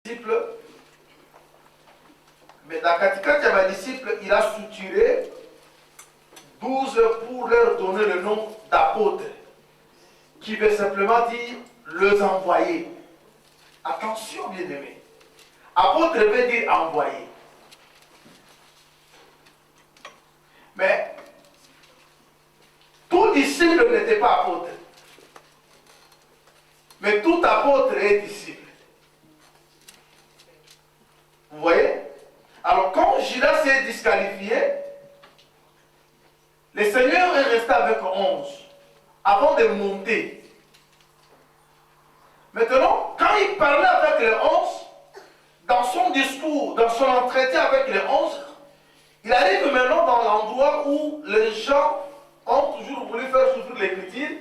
disciples, mais dans Katikati à mes disciples, il a structuré 12 pour leur donner le nom d'apôtres, qui veut simplement dire les envoyés. Attention, bien-aimés. Apôtre veut dire envoyé. Mais tout disciple n'était pas apôtre. Mais tout apôtre est disciple. Vous voyez? Alors quand Judas s'est disqualifié, le Seigneur est resté avec 11 avant de monter. Maintenant, quand il parlait avec les 11, dans son discours, dans son entretien avec les 11, il arrive maintenant dans l'endroit où les gens ont toujours voulu faire souffrir l'Écriture.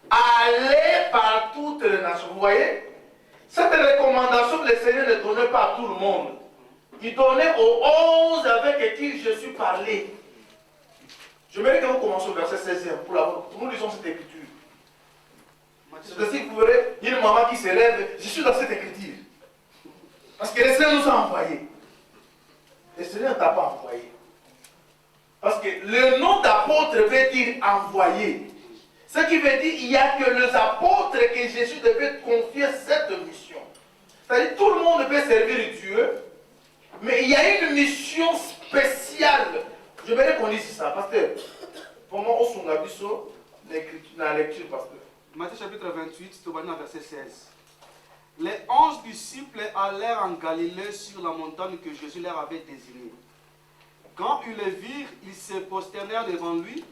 Aller par toutes les nations. Vous voyez? Cette recommandation que le Seigneur ne donnait pas à tout le monde. Il donnait aux 11 avec qui je suis parlé. Je voudrais que vous commenciez au verset 16e pour la bonne. Nous lisons cette écriture. C'est ainsi que vous verrez, il y a une maman qui se lève, je suis dans cette écriture. Parce que le Seigneur nous a envoyés. Le Seigneur ne t'a pas envoyé. Parce que le nom d'apôtre veut dire envoyé. Ce qui veut dire qu'il n'y a que les apôtres que Jésus devait confier cette mission. C'est-à-dire tout le monde peut servir Dieu, mais il y a une mission spéciale. Je voudrais qu'on dise ça, pasteur. Vraiment, on s'en a vu dans la lecture, pasteur. Matthieu chapitre 28, verset 16. Les 11 disciples allèrent en Galilée sur la montagne que Jésus leur avait désignée. Quand ils le virent, ils se prosternèrent devant lui,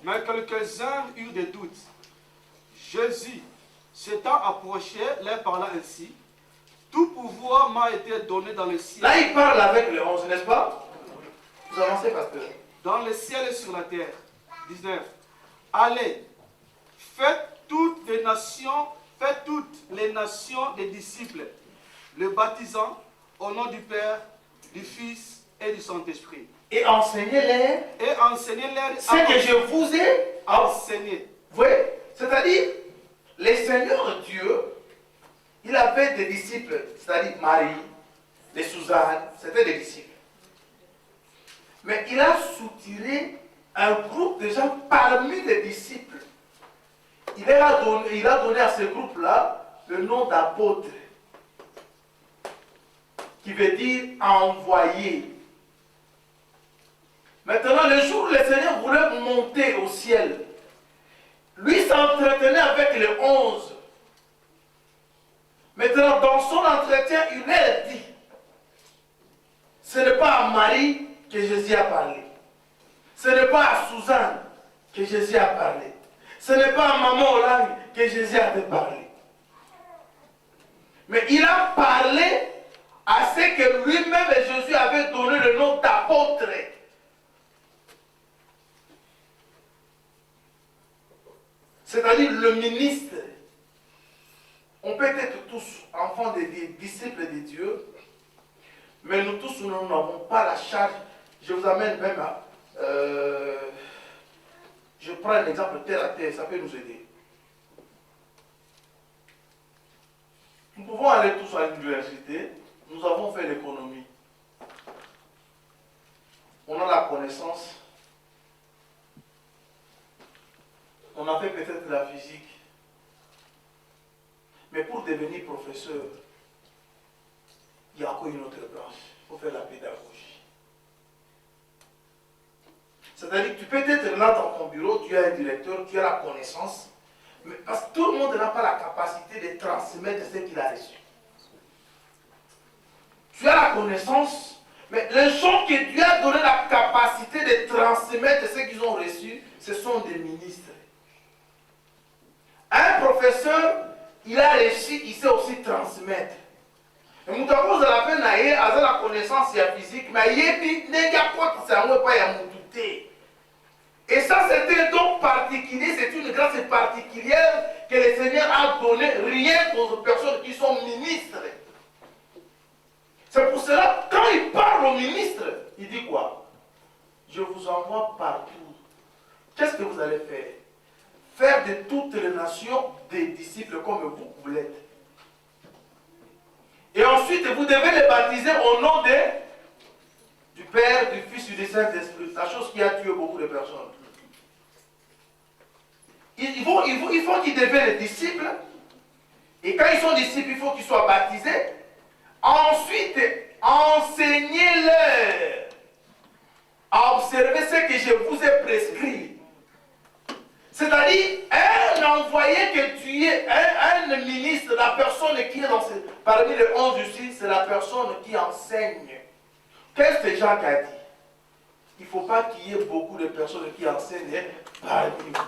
mais quelques-uns eurent des doutes. Jésus, s'étant approché, leur parla ainsi. Tout pouvoir m'a été donné dans le ciel. Là, il parle avec les 11, n'est-ce pas? Vous avancez, pasteur. Dans le ciel et sur la terre. 19. Allez, faites toutes les nations des disciples, le baptisant au nom du Père, du Fils et du Saint-Esprit. Et enseignez-les. Et enseignez-les ce que je vous ai enseigné. Vous voyez? C'est-à-dire, le Seigneur Dieu, il avait des disciples, c'est-à-dire Marie, les Suzanne, c'était des disciples. Mais il a soutiré un groupe de gens parmi les disciples. Il a donné à ce groupe-là le nom d'apôtre, qui veut dire envoyé. Maintenant, le jour où le Seigneur voulait monter au ciel, lui s'entretenait avec les 11. Maintenant, dans son entretien, il leur dit, ce n'est pas à Marie que Jésus a parlé. Ce n'est pas à Suzanne que Jésus a parlé. Ce n'est pas à Maman Hollande que Jésus a parlé. Mais il a parlé à ce que lui-même Jésus avait donné le nom d'apôtre. C'est-à-dire le ministre. On peut être tous enfants des disciples de Dieu, mais nous tous, nous n'avons pas la charge. Je vous amène même à... je prends un exemple terre à terre, ça peut nous aider. Nous pouvons aller tous à l'université, nous avons fait l'économie. On a la connaissance. On a fait peut-être la physique. Mais pour devenir professeur, il y a encore une autre branche. Il faut faire la pédagogie. C'est-à-dire que tu peux être là dans ton bureau, tu as un directeur, tu as la connaissance, mais parce que tout le monde n'a pas la capacité de transmettre ce qu'il a reçu. Tu as la connaissance, mais les gens que Dieu a donné la capacité de transmettre ce qu'ils ont reçu, ce sont des ministres. Un professeur, il a réussi, il sait aussi transmettre. Et nous avons la peine à la connaissance physique, mais il n'y a pas de. Et ça, c'est un don particulier, c'est une grâce particulière que le Seigneur a donnée rien qu'aux personnes qui sont ministres. C'est pour cela, quand il parle aux ministres, il dit quoi? Je vous envoie partout. Qu'est-ce que vous allez faire? Faire de toutes les nations des disciples comme vous l'êtes. Et ensuite, vous devez les baptiser au nom du Père, du Fils et du Saint-Esprit. La chose qui a tué beaucoup de personnes. Il faut qu'ils deviennent disciples. Et quand ils sont disciples, il faut qu'ils soient baptisés. Ensuite, enseignez-leur à observer ce que je vous ai prescrit. C'est-à-dire, un envoyé que tu es, un ministre, la personne qui est parmi les 11 ici, c'est la personne qui enseigne. Qu'est-ce que Jacques a dit? Il ne faut pas qu'il y ait beaucoup de personnes qui enseignent parmi nous.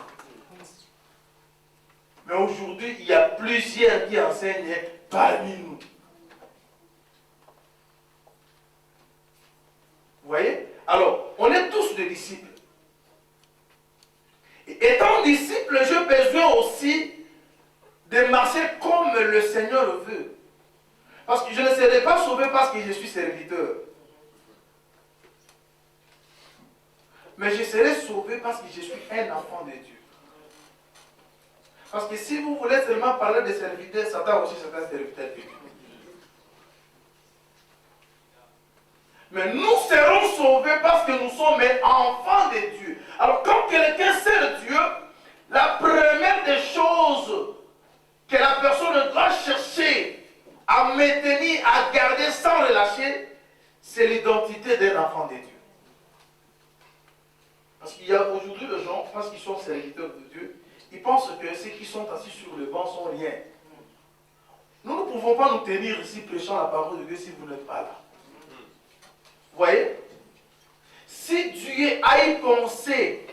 Mais aujourd'hui, il y a plusieurs qui enseignent parmi nous. Vous voyez? Alors, on est tous des disciples. Et étant disciple, j'ai besoin aussi de marcher comme le Seigneur le veut. Parce que je ne serai pas sauvé parce que je suis serviteur. Mais je serai sauvé parce que je suis un enfant de Dieu. Parce que si vous voulez seulement parler de serviteur, Satan aussi c'est un serviteur de Dieu. Mais nous serons sauvés parce que nous sommes enfants de Dieu. Alors quand quelqu'un sert Dieu, la première des choses que la personne doit chercher à maintenir, à garder sans relâcher, c'est l'identité d'un enfant de Dieu. Parce qu'il y a aujourd'hui les gens, parce qu'ils sont serviteurs de Dieu, ils pensent que ceux qui sont assis sur le banc sont rien. Nous ne pouvons pas nous tenir ici prêchant la parole de Dieu si vous n'êtes pas là. Vous voyez? Si Dieu a y pensé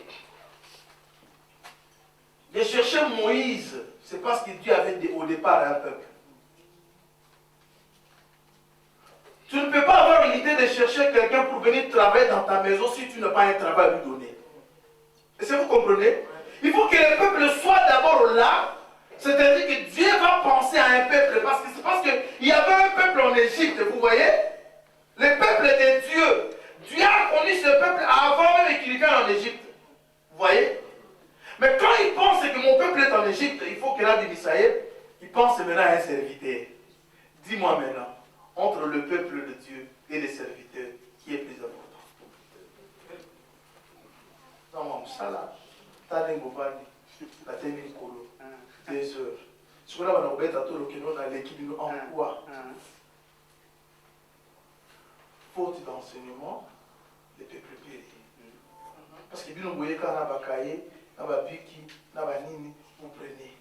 de chercher Moïse, c'est parce que Dieu avait au départ un peuple. Tu ne peux pas avoir l'idée de chercher quelqu'un pour venir travailler dans ta maison si tu n'as pas un travail à lui donner. Est-ce que vous comprenez? Il faut que le peuple soit d'abord là. C'est-à-dire que Dieu va penser à un peuple. Parce que c'est parce qu'il y avait un peuple en Égypte, vous voyez? Le peuple de Dieu. Dieu a connu ce peuple avant même qu'il vienne en Égypte. Vous voyez? Mais quand il pense que mon peuple est en Égypte, il faut que là, dit Israël, il pense maintenant à un serviteur. Dis-moi maintenant, entre le peuple de Dieu et les serviteurs, qui est plus important? Non, ça là, t'as des gouvernements, la termine colo, 2 heures. Si vous avez un objet à tout le monde dans l'équipe, nous en quoi? Faute d'enseignement, le peuple périt. Parce que vous voyez quand on a bakaye, on a biki, on a nini, vous prenez.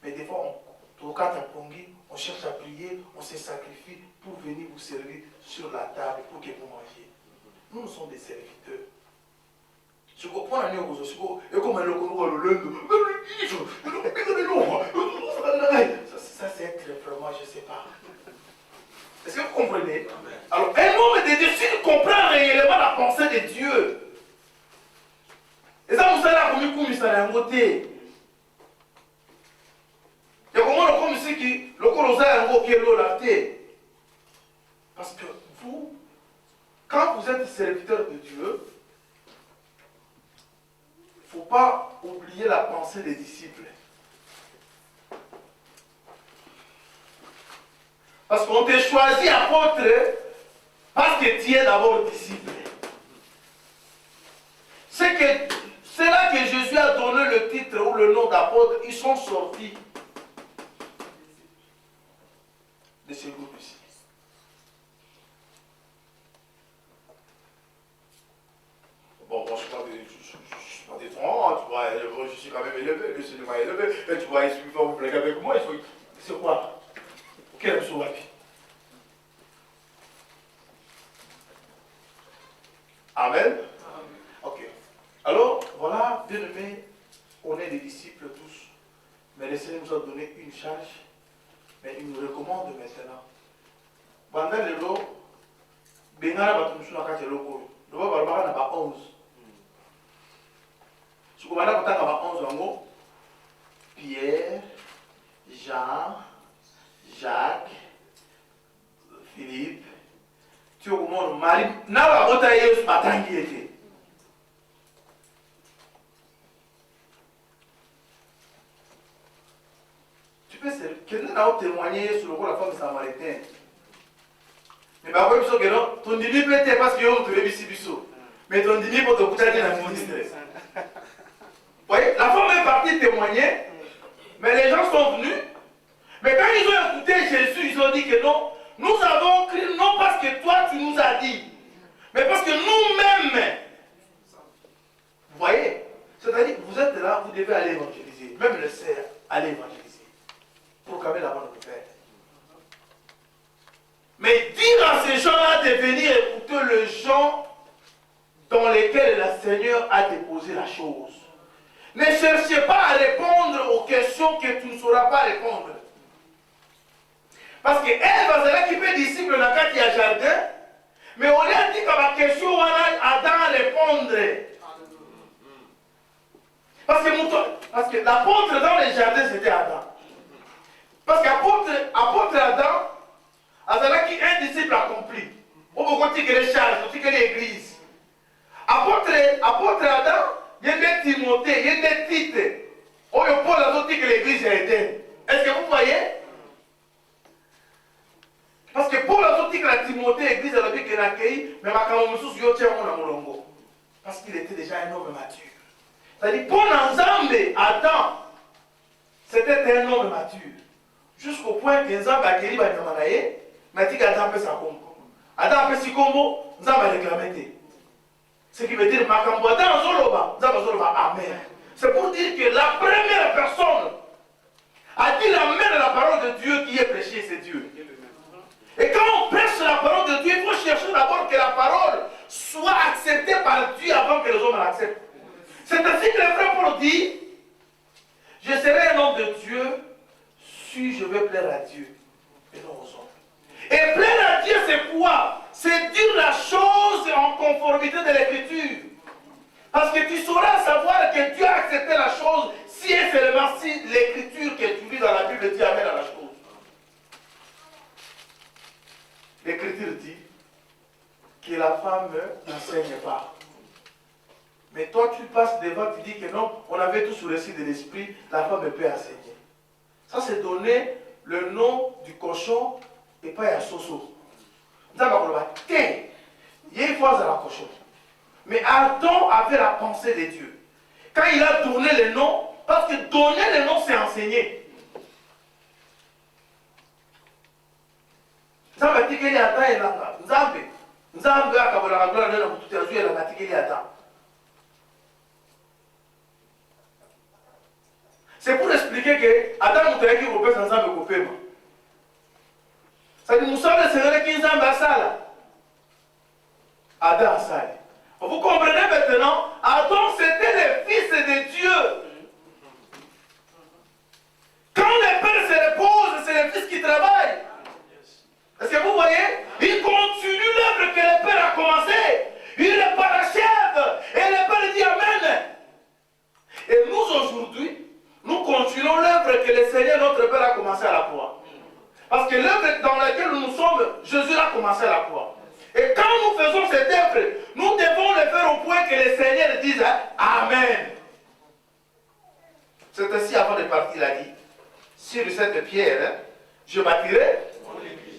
Mais des fois, on cherche à prier, on se sacrifie pour venir vous servir sur la table pour que vous mangiez. Nous sommes des serviteurs. Je comprends la nuit et comme elle ça c'est être vraiment, je ne sais pas. Est-ce que vous comprenez? Alors, un homme de Dieu, s'il comprend réellement la pensée de Dieu, et ça vous savez comme ça a un côté. Il y a comment comme ici qui le colossal a un côté là. Parce que vous, quand vous êtes serviteur de Dieu, il ne faut pas oublier la pensée des disciples. Parce qu'on t'a choisi apôtre parce que tu es d'abord disciple. C'est là que Jésus a donné le titre ou le nom d'apôtre. Ils sont sortis de ce groupe ici. Bon, je ne suis pas défendant, tu vois, je suis quand même élevé, le Seigneur m'a élevé, et tu vois, il faut vous plaire avec moi, c'est quoi? Quel soit? Amen. Ok. Alors, voilà, bien aimés, on est des disciples tous, mais le Seigneur nous a donné une charge, mais il nous recommande maintenant. Pendant le lot, Bengala va nous soutenir quand il est le Barbara n'a pas 11. Si vous avez 11 Pierre, Jean, Jacques, Philippe, tu as comment Marie, n'a pas voté ce matin qui était. Tu peux quelqu'un a témoigné sur le rôle de la femme samaritaine. Mais bah, oui, ton dîner peut être parce que tu es ici, mais ton dîner pour te coûter dans le ministre. Vous voyez, la femme est partie témoigner, mais les gens sont venus. Mais quand ils ont écouté Jésus, ils ont dit que non, nous avons crié non parce que toi tu nous as dit, mais parce que nous-mêmes, vous voyez, c'est-à-dire que vous êtes là, vous devez aller évangéliser, même le cerf, aller évangéliser, proclamer la bonne nouvelle. Mais dire à ces gens-là de venir écouter les gens dans lesquels le Seigneur a déposé la chose. Ne cherchez pas à répondre aux questions que tu ne sauras pas répondre. Parce qu'elle va se récupérer disciple dans le jardin, mais on lui a dit que ma question, on a Adam répondre. Parce que l'apôtre dans les jardins, c'était Adam. Parce qu'apôtre Adam, Azalaki un disciple accompli. On peut continuer que les charges, aussi que l'église. Apôtre Adam, il y a des Timothée, il y a des titres. On y a Paul a dit que l'église est éteinte. Est-ce que vous voyez? Parce que Paul a dit que la Timothée, l'église, elle a dit qu'elle a accueilli, mais ma camouflage, il y a un molongo. Parce qu'il était déjà un homme mature. C'est-à-dire, pour l'ensemble, Adam, c'était un homme mature. Jusqu'au point que Nzamba a accueilli Banyamanaye, mais il dit qu'Adam peut s'accomplir. Adam peut s'y combo, Nzamba a réclamé. Ce qui veut dire, Makambo Adam Zoloba, Nzamba Zoloba, Amen. C'est pour dire que la première personne a dit l'amen de la parole de Dieu qui est prêchée, c'est Dieu. Et quand on prêche la parole de Dieu, il faut chercher d'abord que la parole soit acceptée par Dieu avant que les hommes l'acceptent. C'est ainsi que le frère Paul dit, je serai un homme de Dieu si je veux plaire à Dieu et non aux hommes. Et plaire à Dieu, c'est quoi? C'est dire la chose en conformité de l'écriture. Parce que tu sauras savoir que Dieu a accepté la chose si et seulement si l'écriture que tu lis dans la Bible dit amen à la chose. L'écriture dit que la femme n'enseigne pas. Mais toi, tu passes devant, tu dis que non, on avait tout sous le signe de l'esprit, la femme peut enseigner. Ça, c'est donner le nom du cochon et pas à Soso. Il y a une fois à la cochon. Mais Adam avait la pensée de Dieu. Quand il a donné le nom, parce que donner le nom, c'est enseigner. C'est pour expliquer que Adam nous a dit qu'on peut s'ensemble couper. Ça dit, nous sommes les seigneurs qui nous ont là. Adam Sali. Vous comprenez maintenant, Adam c'était le fils de Dieu. Quand le père se repose, c'est le fils qui travaille. Est-ce que vous voyez? Il continue l'œuvre que le père a commencé. Il le parachève. Et le père dit amen. Et nous aujourd'hui, nous continuons l'œuvre que le Seigneur notre Père a commencé à la croix. Parce que l'œuvre dans laquelle nous sommes, Jésus l'a commencé à la croix. Et quand nous faisons cette œuvre, nous devons le faire au point que le Seigneur dise amen. C'est ainsi avant de partir, il a dit, sur cette pierre, je bâtirai.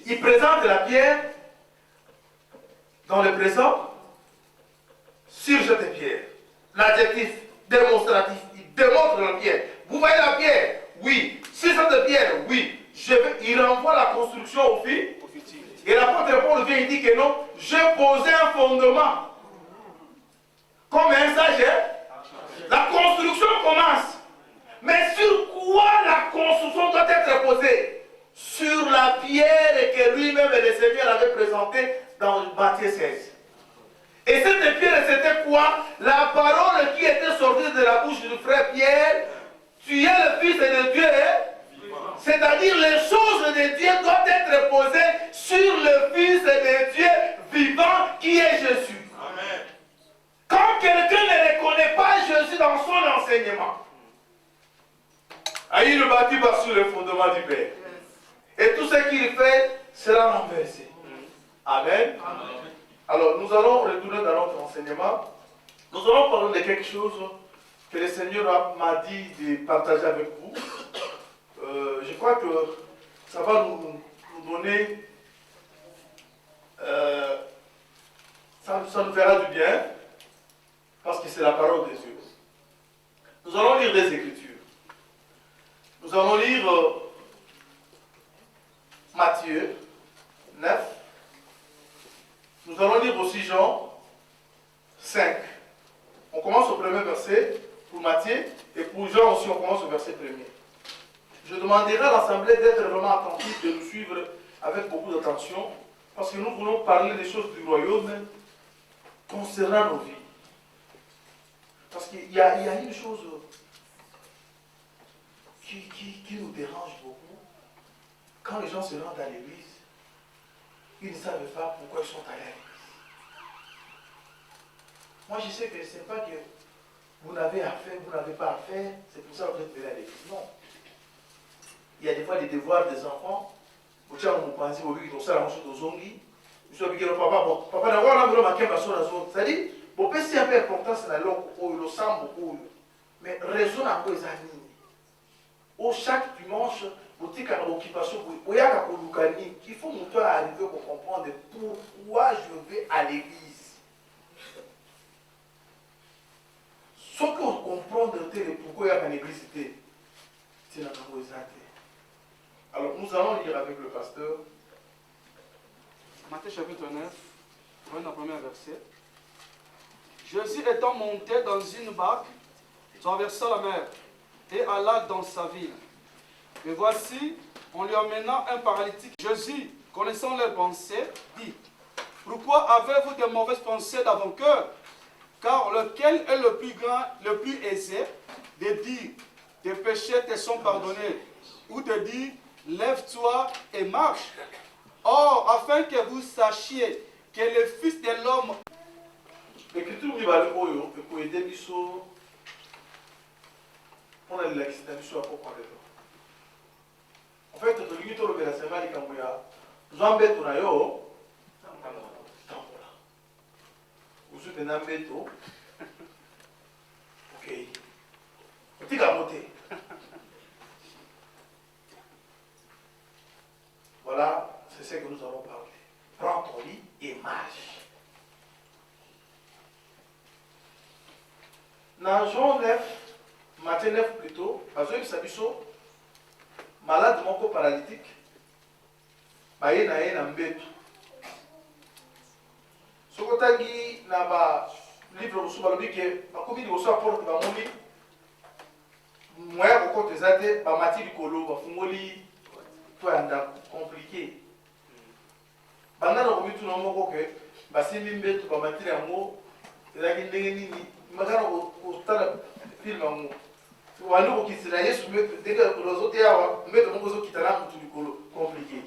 Il présente la pierre dans le présent sur cette pierre. L'adjectif démonstratif, il démontre la pierre. Vous voyez la pierre? Oui. Sur cette pierre? Oui. Il renvoie la construction au fil. Et l'apôtre Paul vient, il dit que non, je posais un fondement. Comme un sage. La construction commence. Mais sur quoi la construction doit être posée? Sur la pierre que lui-même et le Seigneur avait présentée dans Matthieu 16. Et cette pierre, c'était quoi? La parole qui était sortie de la bouche du frère Pierre. Tu es le Fils de Dieu. C'est-à-dire les choses de Dieu doivent être posées sur le Fils de Dieu vivant qui est Jésus. Amen. Quand quelqu'un ne reconnaît pas Jésus dans son enseignement, il ne bâtit pas sur le fondement du Père. Et tout ce qu'il fait sera renversé. Amen. Amen. Alors nous allons retourner dans notre enseignement. Nous allons parler de quelque chose que le Seigneur m'a dit de partager avec vous. Je crois que ça va nous donner ça nous fera du bien, parce que c'est la parole de Dieu. Nous allons lire des Écritures. Nous allons lire Matthieu 9. Nous allons lire aussi Jean 5. On commence au premier verset pour Matthieu, et pour Jean aussi on commence au verset premier. Je demanderai à l'Assemblée d'être vraiment attentive, de nous suivre avec beaucoup d'attention, parce que nous voulons parler des choses du royaume concernant nos vies. Parce qu'il y a une chose qui nous dérange beaucoup. Quand les gens se rendent à l'église, ils ne savent pas pourquoi ils sont allés à l'église. Moi, je sais que ce n'est pas que vous n'avez pas à faire, c'est pour ça que vous êtes venus à l'église. Non. Il y a des fois des devoirs des enfants. Vous savez, vous pensez que vous avez ça, la chose de zongi. Vous savez que le papa, bon, papa n'a pas vu le maquin parce que c'est-à-dire, bon, c'est un peu important, c'est la langue, le sang, beaucoup. Mais raison à quoi ils animent. Au chaque dimanche, vous dites qu'à l'occupation, il y a qu'il faut nous arriver pour comprendre pourquoi je vais à l'église. Ce que vous comprenez pourquoi il y a une église, c'est la causalité. Alors, nous allons lire avec le pasteur. Matthieu chapitre 9, prenons le premier verset. Jésus étant monté dans une barque, traversa la mer et alla dans sa ville. Et voici, en lui emmenant un paralytique, Jésus, connaissant leurs pensées, dit: pourquoi avez-vous de mauvaises pensées dans vos cœurs? Car lequel est le plus grand, le plus aisé de dire tes péchés te sont pardonnés, ou de dire lève-toi et marche? Or, afin que vous sachiez que le Fils de l'homme. L'écriture qui va pour aider Bisso, on a l'accident Bisso à propos de l'eau. En fait, le limite au lever la semaine, quand vous avez Zambé Tonayo, Tambola. Vous êtes un béto. Ok. Petit gamoté. Voilà, c'est ce que nous allons parler. Prends ton lit et marche. Dans Jean 9, Matthieu 9 plutôt, parce que Sabiso, malade mon paralytique, baye na ye na mbetu. Sokotangi na ba livre musu balobi ke bakomi liboso ya porte bamoni moya kokoteza te bamati likolo bafungoli to ya ndako compliqué. Banda na komituna moko ke basimbi mbetu bamatiri yango ezalaki ndenge nini makana kotala filme yango wandi kokitisa yesu mbetu ndenge ozote awa mbetu moko ezokita na mutu likolo compliqué.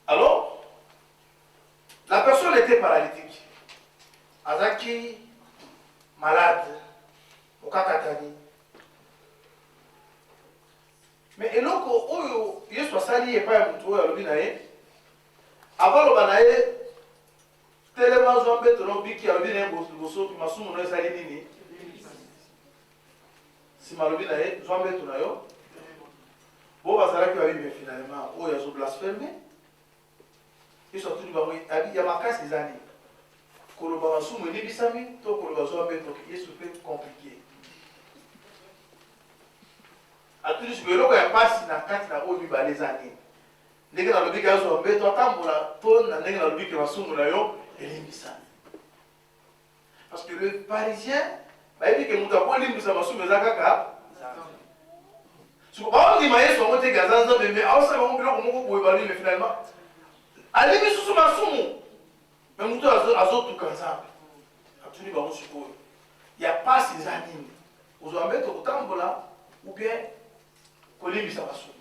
Alors, la personne était paralytique. Azaki, malade, au kakatani. Mais eloko oyo yesu asali epai ya mutu oyo alobi na ye avant loba na ye telema zwa mbeto na obiki alobi na ye liboso masumu na ezali nini nsima alobi na ye zwa mbeto na yo bo bazalaki babi me finalement oyo azoblaspheme yesu atuni bango ya makasi eza nini koloba masumu elibisami to koloba zwa mbeto yesu mpe compliqué. Atuli siku eloko ya pasi na kati na oyo mibale eza nini ndenge nalobiki azwa mbeto atambola to na ndenge nalobiki masumu na yo elimbisami. Parce que le parisien bayebi ke moto akolimbisa masumu eza kaka baondima yesu yango teke aza nzambe me aosala bango biloko moko boye balui me finalement alingi susu masumu me moto azotuka nzambe. Atuli bango sikoyo ya pasi eza nini ozwa mbeto kotambola ou bien kolimbisa masumu.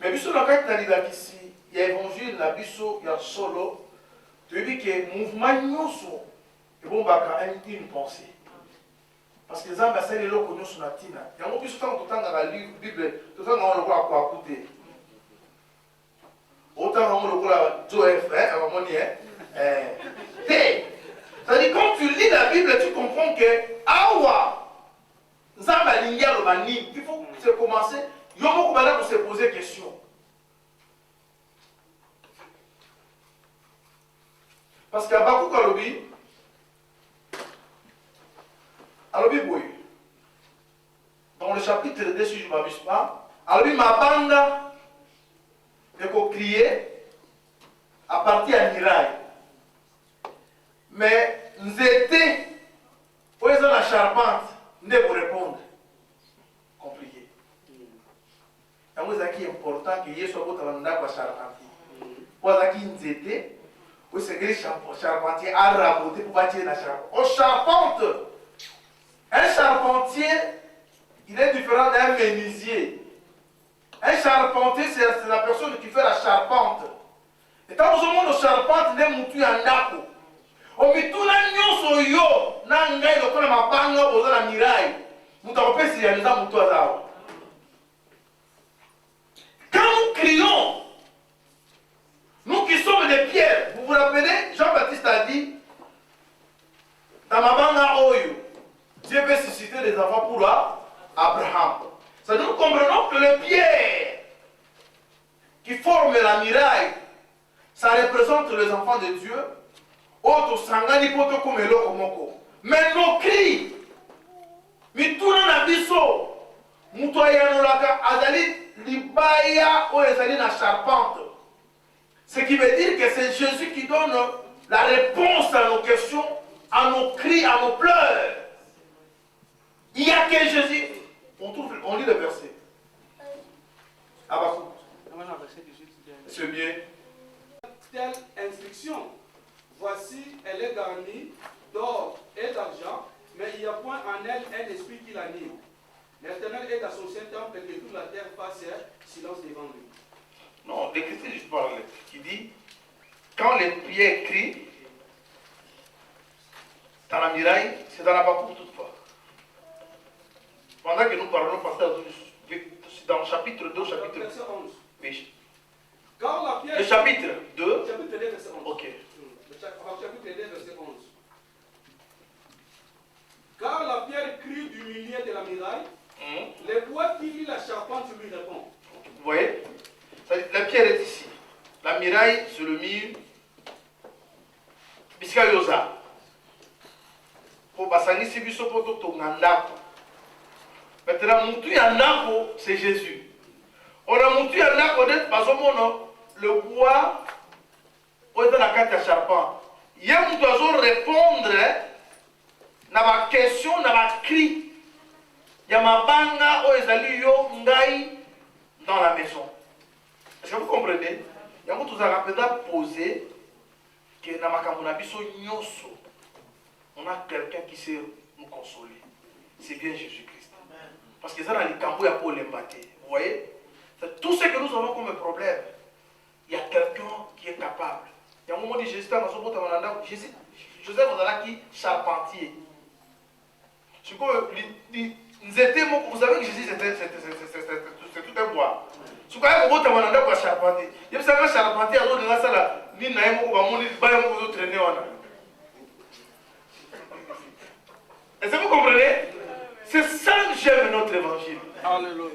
Mais biso na kati na lidakisi ya évangile na biso ya solo toyebi ke mouvement nyonso ebombaka une pensée. Parce que nzambe asali eloko nyonso na ntina yango biso ntango totangaka bible totanga ngo lokola kwaku te otanga ngo lokola jof abamoni te. C'est-à-dire quand tu lis la Bible tu comprends que awa nzambe alingi aloba nini. Il faut commencer il y a beaucoup de se poser question. Parce qu'il y a beaucoup de lobby. Alobi boy. Dans le chapitre 2, si je ne m'abuse pas, Alobi Mabanga est crié à partir à Mirail. Mais nous étions, où est la charpente, nous devons répondre. Compliqué. C'est important que Yesu soit la charpente. Pour ça nous étions, où c'est que les charpentiers a raboté pour bâtir la charpente. Au charpente, un charpentier, il est différent d'un menuisier. Un charpentier, c'est la personne qui fait la charpente. Et quand vous avez une charpente, vous avez un dako. Au milieu de yo, nangai le kona mabanga oza na mirai. Mutapesi ya nza mutu azao. Quand nous crions, nous qui sommes des pierres, vous vous rappelez, Jean-Baptiste a dit, dans mabanga oyo, Dieu veut susciter des enfants pour Abraham. Ça nous comprenons que les pierres qui forment la muraille, ça représente les enfants de Dieu. Mais nos cris, mituna na biso, mutoya nolaka azali libaya ou ezali na charpente. Ce qui veut dire que c'est Jésus qui donne la réponse à nos questions, à nos cris, à nos pleurs. Il n'y a que Jésus. On lit le verset. Abakou. C'est bien. Telle instruction. Voici, elle est garnie d'or et d'argent, mais il n'y a point en elle un esprit qui l'anime. L'Éternel est à son saint temple et que toute la terre fasse silence devant lui. Non, l'Écriture je parle, qui dit, quand les prières crient, dans la muraille, c'est dans la Bakou toutefois. Pendant que nous parlons, dans le chapitre 2, chapitre 11. Oui. Car la pierre... Le chapitre 2. Chapitre 2, verset 11. Ok. Chapitre 2, verset 11. Car la pierre crie du milieu de la muraille, le bois qui lit la charpente lui répond. Vous voyez? La pierre est ici. La muraille, c'est le mur. Biskayosa. Pour Basani Sibiso Poto Tongandako. Maintenant, Moutou Yandako, c'est Jésus. On a Moutou Yandako d'être pas au monde. Le bois, on est dans la carte à charpente. Il y a Moutou Azo répondre à ma question, à ma cri. Il y a ma banga, oh, ezali yo, ngai, dans la maison. Est-ce que vous comprenez? Il y a Moutou Zarapeda posé que dans ma kamunabiso nyoso, on a quelqu'un qui sait nous consoler. C'est bien Jésus-Christ. Parce que ça, dans les cambouis, il y a pas l'embaté. Vous voyez? Tout ce que nous avons comme problème, il y a quelqu'un qui est capable. Il y a un moment où Jésus dans son Jésus, Joseph qui charpentier. Vous savez que Jésus c'est tout un bois. Ce qu'on a beaucoup de charpentier. Il y a un charpentier, alors dans la salle, ni naïmo ou bamoni, bayamo vous traîner on a. Est-ce que vous comprenez? C'est ça que j'aime notre évangile. Alléluia.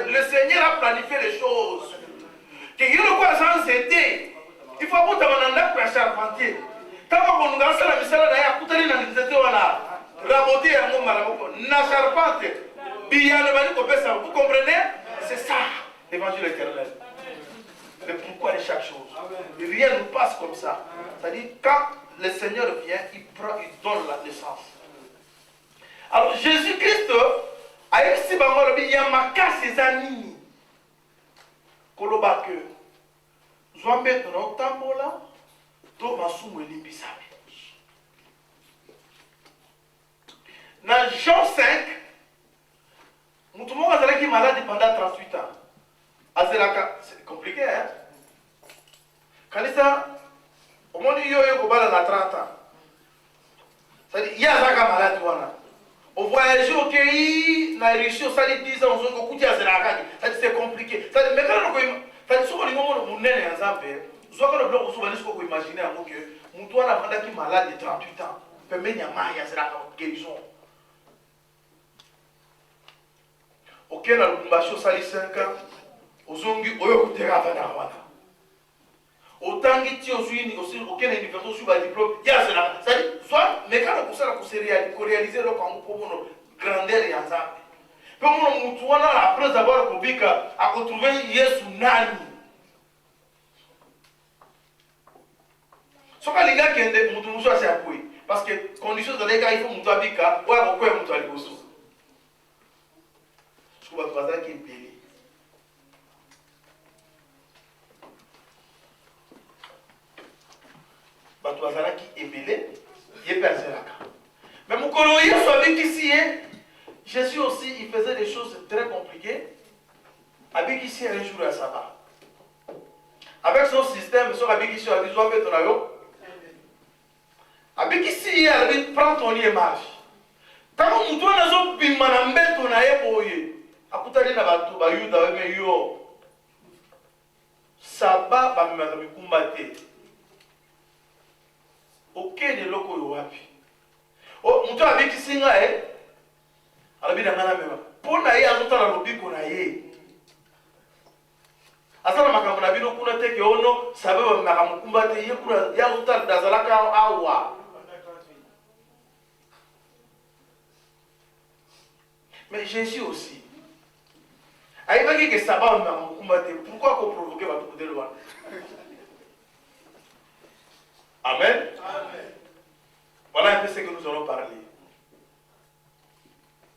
Le Seigneur a planifié les choses. Il faut que tu charpentier. Tant qu'on a la mission, vous comprenez? C'est ça l'évangile éternel. Le pourquoi de chaque chose. Et rien ne passe comme ça. C'est-à-dire, quand le Seigneur vient, il donne la naissance. Alors, Jésus-Christ, avec si il y a ma casse ses amis. Kolobake. Zwambe tono tambola. To masumu elimbisabe. Dans Jean 5, Moutoumou Azalaki malade pendant 38 ans. Azalaka, c'est compliqué, hein? Quand ça, au monde il y a 30 ans. C'est-à-dire, il y a un malade. On voyage au pays, on a réussi au salut 10 ans, on a c'est compliqué. C'est-à-dire, mais quand on a imaginer que Moutoua n'a pas malade de 38 ans. Il peut même y avoir guérison. Ok, na Lubumbashi osali 5 ans. Ozongi oyo kuteka avana wana. Autangi ti ozui aussi aucun université sur ba diplôme ya cela. C'est-à-dire soit mais quand on ça pour réaliser le comme pour grandeur ya Nzambe. Pe mon mutu wana après avoir kobika a retrouver Yesu nani. Soka linga kende mutu muso asi apui parce que conditions de l'état il faut mutu abika wa ko mutu aliboso. Ce va pas qui est bato bazalaki ebele ye pe azelaka. Mais mokolo Yesu abikisi ye, Jésus aussi il faisait des choses très compliquées. Abikisi un jour à sabbat. Avec son système, son abikisi a dit soit fait ton ayo. Abikisi ye a dit prends ton lit et marche. Tant mutu nazo bima na mbeto na ye boye. Akutali na bato ba yuda me yo. Sabbat ba mimaka mikumba te. Ok de loko yo wapi. Oh, mutu abikisi nga alabi na ngana mema. Pona ye azotala lobiko na ye. Asala makambo na bino kuna teke ono sababu makamukumba te ye kuna ya azotala dazalaka awa. Mais Jésus aussi. Aïe que sababu makamukumba te. Pourquoi qu'on provoquer votre coup de loi? Amen. Amen. Voilà un peu ce que nous allons parler.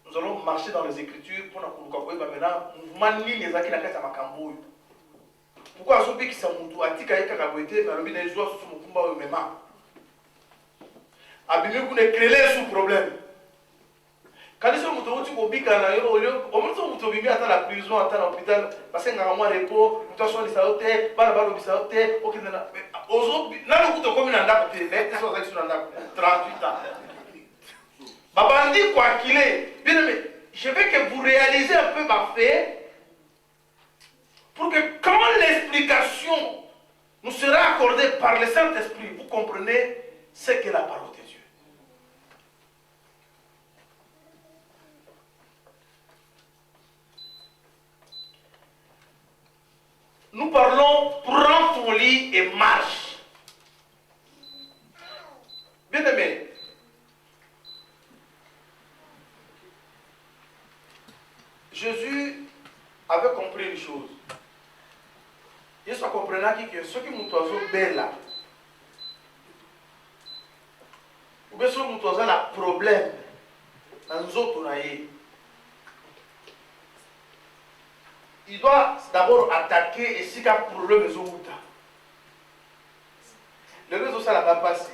Nous allons marcher dans les Écritures pour nous maintenant mouvement ni les acquis la carte à Makambo. Pourquoi ce qui s'est monté à Tika et Kakaboité, mais le bien joueur sur mon combat au même temps. Abîmé pour ne créer sous problème. Quand ils sont montés au Tiko Bika, au moins ils sont montés à la prison, à l'hôpital, parce qu'il y a un mois de repos, nous avons des saotés, balabalo bisaotés, ok, là, le coup de commune en a coûté, les 38 ans. Babandi, quoi qu'il est, bien aimé, je veux que vous réalisez un peu ma fait, pour que quand l'explication nous sera accordée par le Saint-Esprit, vous comprenez ce qu'est la parole de Dieu. Nous parlons, prends ton lit et marche. Bien aimé, Jésus avait compris une chose. Jésus comprenait que ceux qui m'ont belle là, ou bien ceux qui m'ont un problème dans nous autres, il doit d'abord attaquer et si il y a un problème, les réseaux ça n'a pas passé.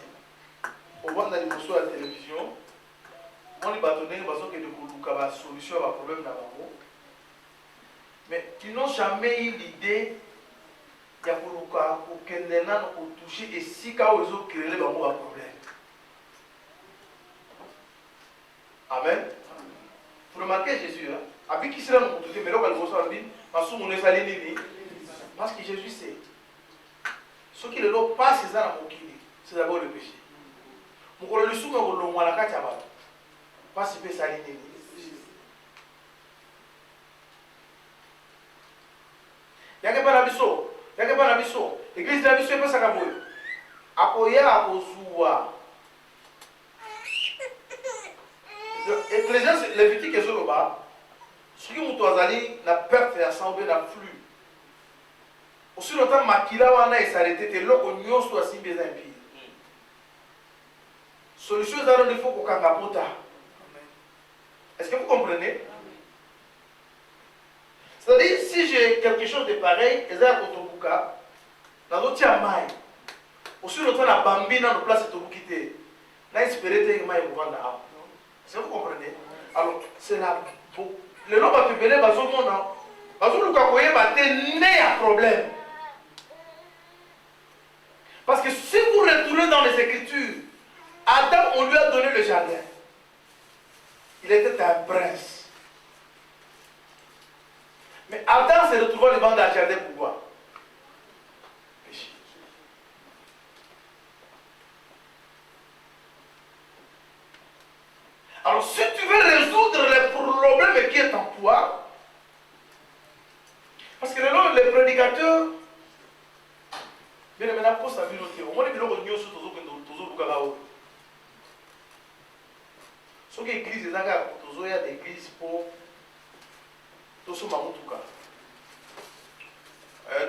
On voit dans les morceaux à la télévision, on est bâtonné, on a une solution à un problème dans le. Mais ils n'ont jamais eu l'idée de toucher et si ils ont créé un problème. Amen. Vous remarquez Jésus, hein? Avec qui sera nous toucher, mais là on va le voir en ligne, parce que Jésus sait. Ce qui ne doit pas c'est d'abord le péché. Mon collègue le souverain au long à la carte pas si peu saliner. Il y a que pas d'abisso, il y a que pas d'abisso. L'église d'abisso est pas ça qu'à vous. Apoya à Ozoua. Ecclésiaste, Lévitique et Zoloba, ce qui m'a toisali, la perte et assemblée n'a plus. Aussi longtemps, Makila wana est s'arrêté, t'es là, on y a soit si bien impie. Solution, il faut qu'on kangapota. Est-ce que vous comprenez? C'est-à-dire, si j'ai quelque chose de pareil, et ça, Kotobuka, dans notre maille, aussi longtemps, la bambi dans nos places de Tobukité, n'a espéré que maille vous vendre. Est-ce que vous comprenez? Alors, c'est là. Le nom va te venir, parce que mon nom, parce que le Kakoye va tenir un problème. Parce que si vous retournez dans les Écritures, Adam, on lui a donné le jardin. Il était un prince. Mais Adam s'est retrouvé devant le jardin pourquoi? Péché. Alors si tu veux résoudre le problème qui est en toi, Parce que les prédicateurs, bien maintenant, pour sa vie, au moins, ils ont réuni sur tous les gens. Ce qui est l'église, il y a des églises pour tout ce monde.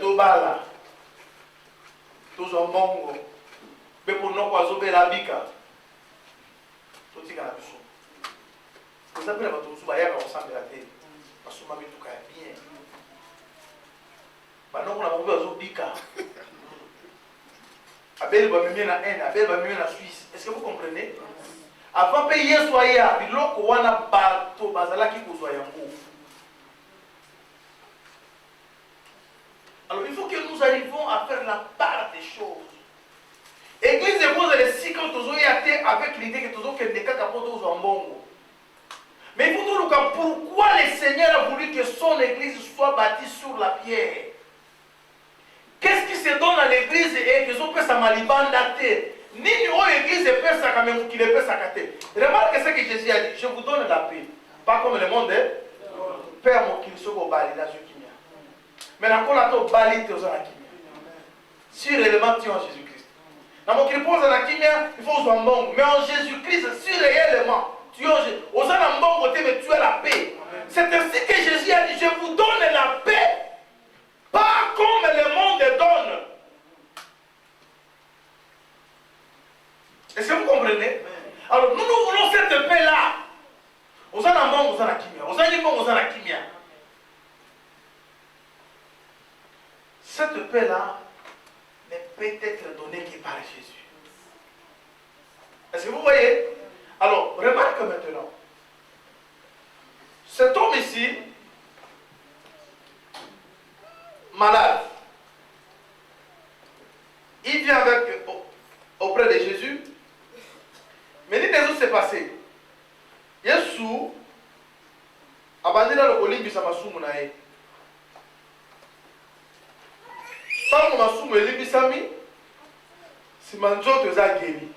Tout bala, tout ce monde, mais pour nous, quoi, zober la bica. Tout ce qui est la biche. Vous savez, tout ce qui est ensemble de la tête. Parce que tout cas bien. Maintenant, on a envie de zober bica. Abel va même en Inde, Abel va même en Suisse. Est-ce que vous comprenez? Avant de payer soyez à Biloko, on a bateau, bazala qui vous soyez en haut. Alors il faut que nous arrivions à faire la part des choses. Église de vous les cycles avec l'idée que tous les cas capotent en bon. Mais il faut tout le cas pourquoi le Seigneur a voulu que son église soit bâtie sur la pierre. Qu'est-ce qui se donne à l'église et que son père s'amalibande daté? Ni l'église est père quand même qu'il est père sacré. Remarquez ce que Jésus a dit, je vous donne la paix. Pas comme le monde est. Père mon qu'il soit au bali là je kimia. Mais la cola to bali te aux kimia. Si réellement tu es en Jésus-Christ. Dans mon qu'il pose la kimia, il faut en bon. Mais en Jésus-Christ, si réellement tu es en Jésus, aux en bon côté mais tu as la paix. C'est ainsi que Jésus a dit, je vous donne la paix. Pas comme le monde donne. Est-ce que vous comprenez? Alors nous voulons cette paix-là. Aux en bon, aux en kimia. Aux en bon, aux en kimia. Cette paix-là ne peut être donnée que par Jésus. Est-ce que vous voyez? Alors, remarque maintenant. Cet homme ici, malade, il vient auprès de Jésus. Mais il qu'est-ce qui s'est passé? Jésus a abandonné le colis de masumu nae. Tant masumu elibisami, si manjoto eza guéri.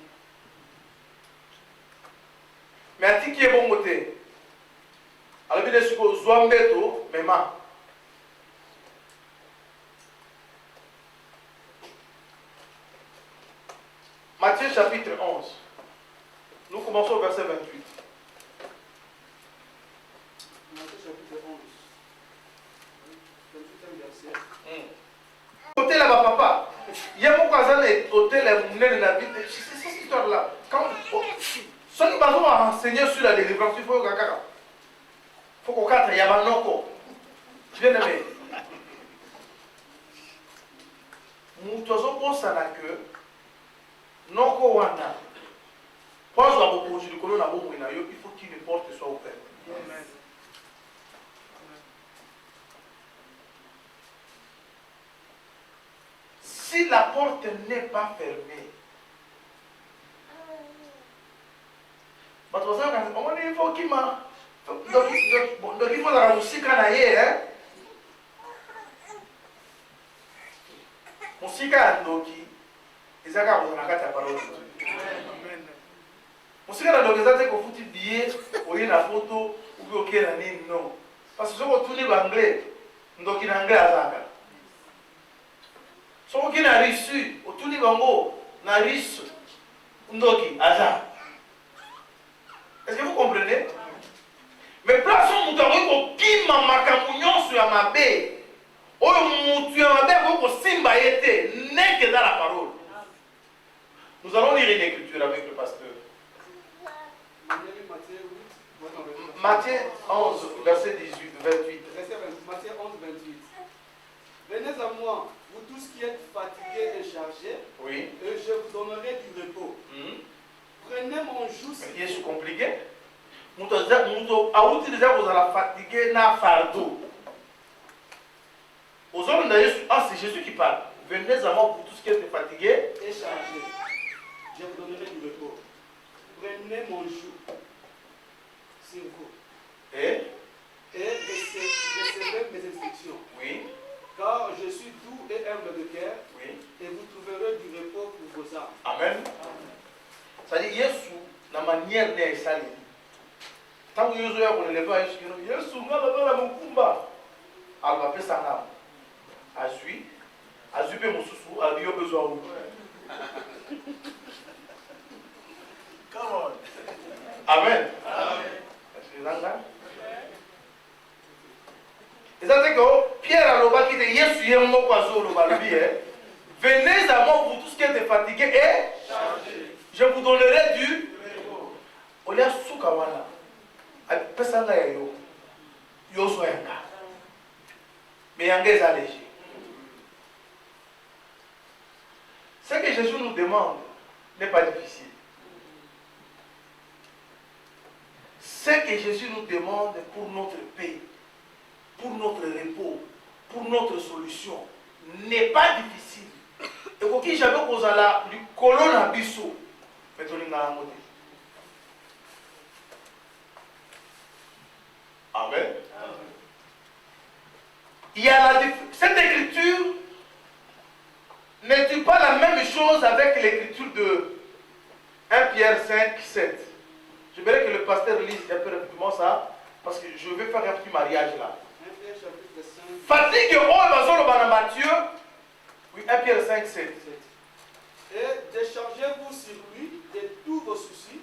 Mais atiki est bon côté. Alors bien sûr que Zouambeto, mema. Matthieu chapitre 11. Nous commençons au verset 28. Matthieu chapitre 11. 28e verset. Côté là-bas, papa. Il y a mon cousin et hôtel de la vie. C'est cette histoire-là. Quand son qui va enseigner sur la délivrance, il faut qu'on carte, il y a un noko. Tu viens de me. Nous sommes pour ça que noko wana. Il faut qu'une porte soit ouverte. Amen. Si la porte n'est pas fermée, il faut qu'il m'a. Donc il faut la musique en ailleurs. Musique en doki. Ils ont la parole. Musique en doki, c'est que vous faites billet, vous voyez la photo, ou vous voyez la name, non. Parce que si vous tournez l'anglais, doki en anglais à Zaka. Si vous avez reçu, vous tournez l'anglais, na reçu, doki à Zaka. Est-ce que vous comprenez? Mais place où vous avez qui m'a marqué sur ma baie, où vous avez dit simba était, n'est que dans la parole. Nous allons lire une écriture avec le pasteur. Matthieu 11, verset 18, 28. Matthieu 11, 28. Venez à moi, vous tous qui êtes fatigués et chargés, Oui. et je vous donnerai du repos. Prenez mon joug. C'est compliqué. Nous avons utilisé la fatigué na fardeau. Aux hommes d'ailleurs, c'est Jésus qui parle. Venez à moi pour tous qui êtes fatigués et chargés. Je vous donnerai du repos. Prenez mon joug sur vous. Et recevez mes instructions. Oui. Car je suis doux et humble de cœur. Oui. Et vous trouverez du repos pour vos âmes. Amen. C'est-à-dire, Jésus, la manière dont il s'allie. Tant que Jésus a pour le lever à Jésus, Jésus, nous allons la Mukumba. Alors, après ça, azui pe mosusu abi yo besoin où. Come on. Amen. Amen. Et ça c'est que Pierre a l'oba qui dit Yesu yemo kwa zo lo balobi venez à moi vous tous qui êtes fatigués et je vous donnerai du olia suka wana. Pesa nga ya yo. Yo so yanga. Mais yanga est allégé. Ce que Jésus nous demande n'est pas difficile. Ce que Jésus nous demande pour notre paix, pour notre repos, pour notre solution, n'est pas difficile. Et pour qui j'avais posé là, du colon à bisso, mais tu n'as pas. Amen. Il y a cette écriture n'est pas la même chose avec l'écriture de 1 Pierre 5, 7. J'aimerais que le pasteur lise un peu rapidement ça, parce que je vais faire un petit mariage là. 1 Pierre chapitre 5. Fatigue au Matthieu. Oui, 1 Pierre 5, 7. Et déchargez-vous sur lui de tous vos soucis,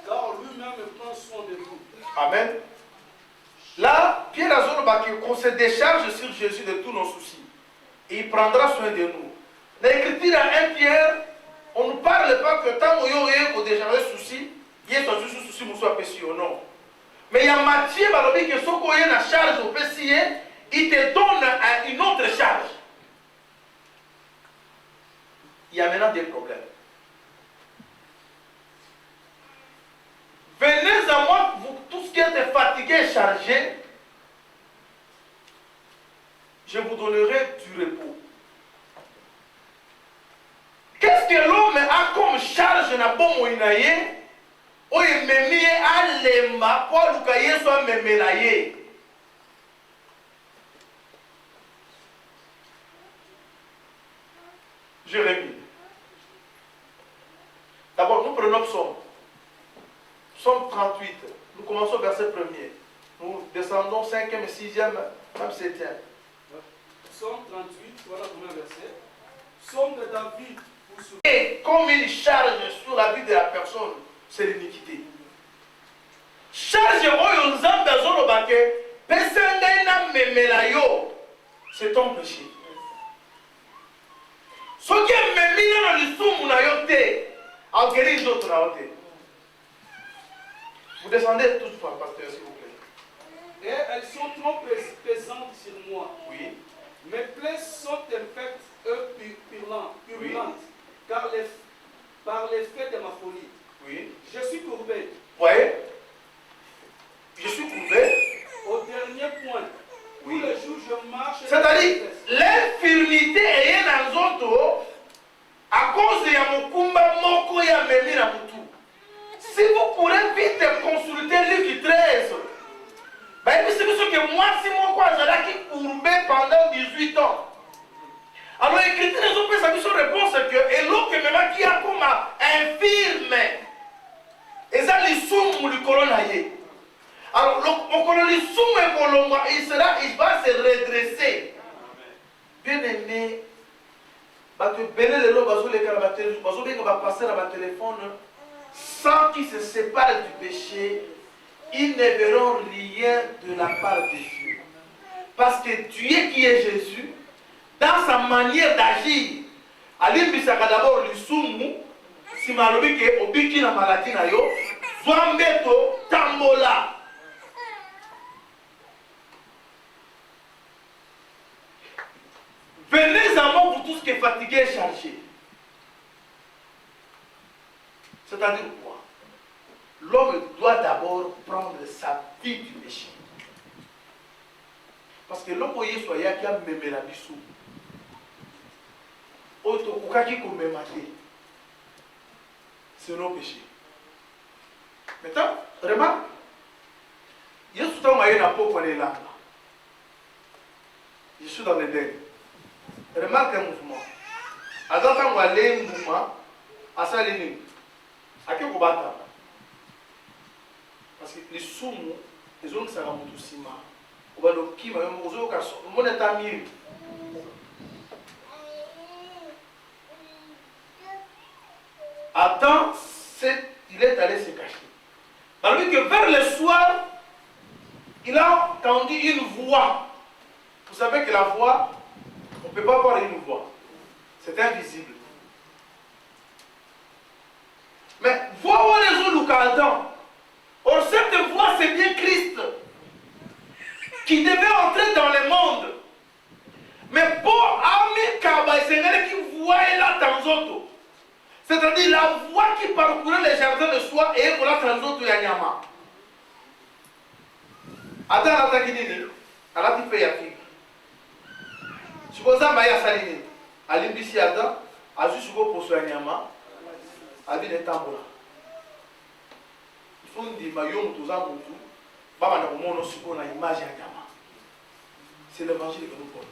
car lui-même prend soin de vous. Amen. Là, Pierre a dit qu'on se décharge sur Jésus de tous nos soucis. Et il prendra soin de nous. Dans l'écriture à 1 Pierre, on ne parle pas que tant qu'on décharge les soucis, il y a un souci ou non. Mais il y a Matthieu qui dit que ce qu'on a une charge au PCI, il te donne une autre charge. Il y a maintenant des problèmes. Venez à moi, vous tous qui êtes fatigués et chargés, je vous donnerai du repos. Qu'est-ce que l'homme a comme charge na bon moinaye? O yememi alema kwa lukaye so memelaye. Jérémie. D'abord, nous prenons Psaume. Psaume 38. Nous commençons au verset 1er. Nous descendons 5e, 6e, même 7e. Psaume 38, voilà le premier verset. Psaume de David. Et comme une charge sur la vie de la personne, c'est l'iniquité. Charge oyo nzambe azolobake pesa ngai na memela yo, c'est ton péché. Soki ememi na lisumu na yo te, aokeli nzoto na yo te. Vous descendez toutefois, pasteur, s'il vous plaît. Et elles sont trop pesantes sur moi. Oui. Mes plaies sont infectes et purulentes, Oui. car par l'effet de ma folie. Oui. Je suis courbé. Voyez? Je suis courbé. Au dernier point. Oui. Tous les jours, je marche. C'est-à-dire, l'infirmité est dans zoto à cause de Yamukumba Moko Yamemi na Mutu. Si vous pourrez vite consulter Luc 13, c'est ce que moi, si mon quoi, j'ai courbé pendant 18 ans. Alors, l'écriture des autres, ça dit réponse que, et l'autre qui a comme infirme, et ça, l'issum, le colonaye. Alors, le colonisum, il va se redresser. Bien aimé, va passer à ma téléphone sans qu'ils se séparent du péché, ils ne verront rien de la part de Dieu. Parce que Dieu qui est Jésus, dans sa manière d'agir, alimbisaka d'abord lisumu, si malobi ke obiki na maladie na yo, zwambeto tambola. Venez à moi, vous tous qui êtes fatigués et chargés. C'est-à-dire quoi? L'homme doit d'abord prendre sa vie du péché. Parce que l'homme soit qui a même la bisou. C'est nos péchés. Maintenant, remarque, il y a tout un n'a pas là. Je suis dans le deuil. Remarque un mouvement. Attends, on va aller un mouvement, à ça, les nuits. À qui vous battez? Parce que les soumous, les hommes, ça va tout ciment. On va le qui, mon état mieux. dit que vers le soir, il a entendu une voix. Vous savez que la voix, on ne peut pas voir une voix. C'est invisible. Mais voix où les autres Adam. Or, cette voix, c'est bien Christ qui devait entrer dans le monde. Mais pour Ami Kaba, c'est qui voyait là dans autres. C'est-à-dire la voix qui parcourait les jardins de soie et pour la transoto Yanyama. Adam a attaqué Nini, elle a dit Yafi. Supposons Maya Salini, à l'imbisi Adam, a juste pour Yanyama, a dit les tambours. Il faut dire Mayom Touzan Moutou, Baba Nabomono Suko na image Yanyama. C'est l'évangile que nous portons.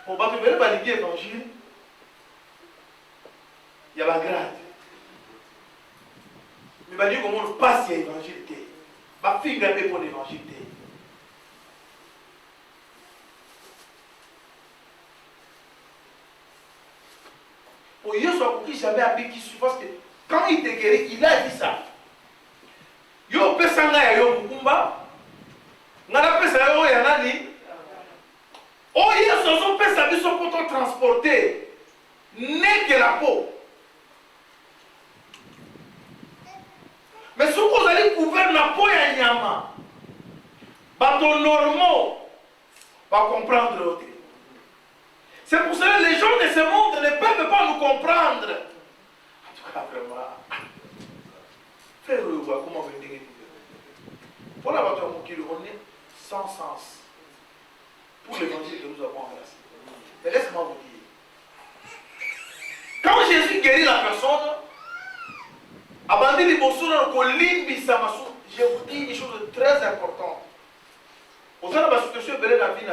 Pour battre le baliguer l'évangile, il y a la grade. Mais il dit comment on passe l'évangile. Ma fille n'a pas pour l'évangile. Pour Dieu soit pour qui jamais appris qui suit parce que quand il était guéri, il a dit ça. Yo pesanga yo mukumba, ngana pesa yo yanani. Oh, il y a son père sa vie pour te transporter. N'est que la peau. Mais si vous allez couvrir la peau et la nyama, bateau normaux va comprendre l'autre. C'est pour ça que les gens de ce monde ne peuvent pas nous comprendre. En tout cas, vraiment. Frère, comment vous dites? Pour la bateau, on est sans sens. Pour l'évangile que nous avons embrassé. Mais laisse-moi vous dire. Quand Jésus guérit la personne, je vous dis une chose très importante. Vous savez, parce que je suis venu dans la vie,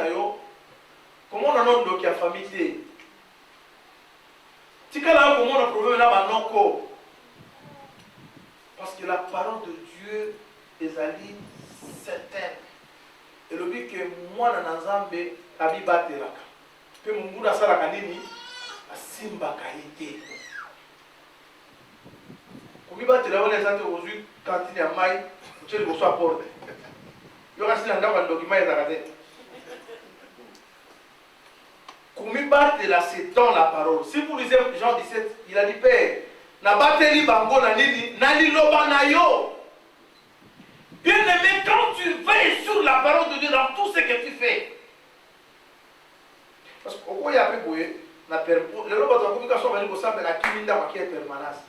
comment on a un homme qui a famille. Si comment on a un problème là, parce que la parole de Dieu est allée certaine. Et le but que moi dans Nzambe abibatelaka pe mungu asalaka nini asimbaka ete komibatela wana ezate ozwi kantine ya mai otye liboso ya porte yo kasi na ndako ya ndokima ezaka te komibatela c'est dans la parole. Si vous lisez Jean 17, il a dit Père nabateli bango na nini na liloba na yo. Bien-aimé, quand tu veilles sur la parole de Dieu dans tout ce que tu fais. Parce que pourquoi il y a peu de la communication va nous faire la kiminda qui est permanence.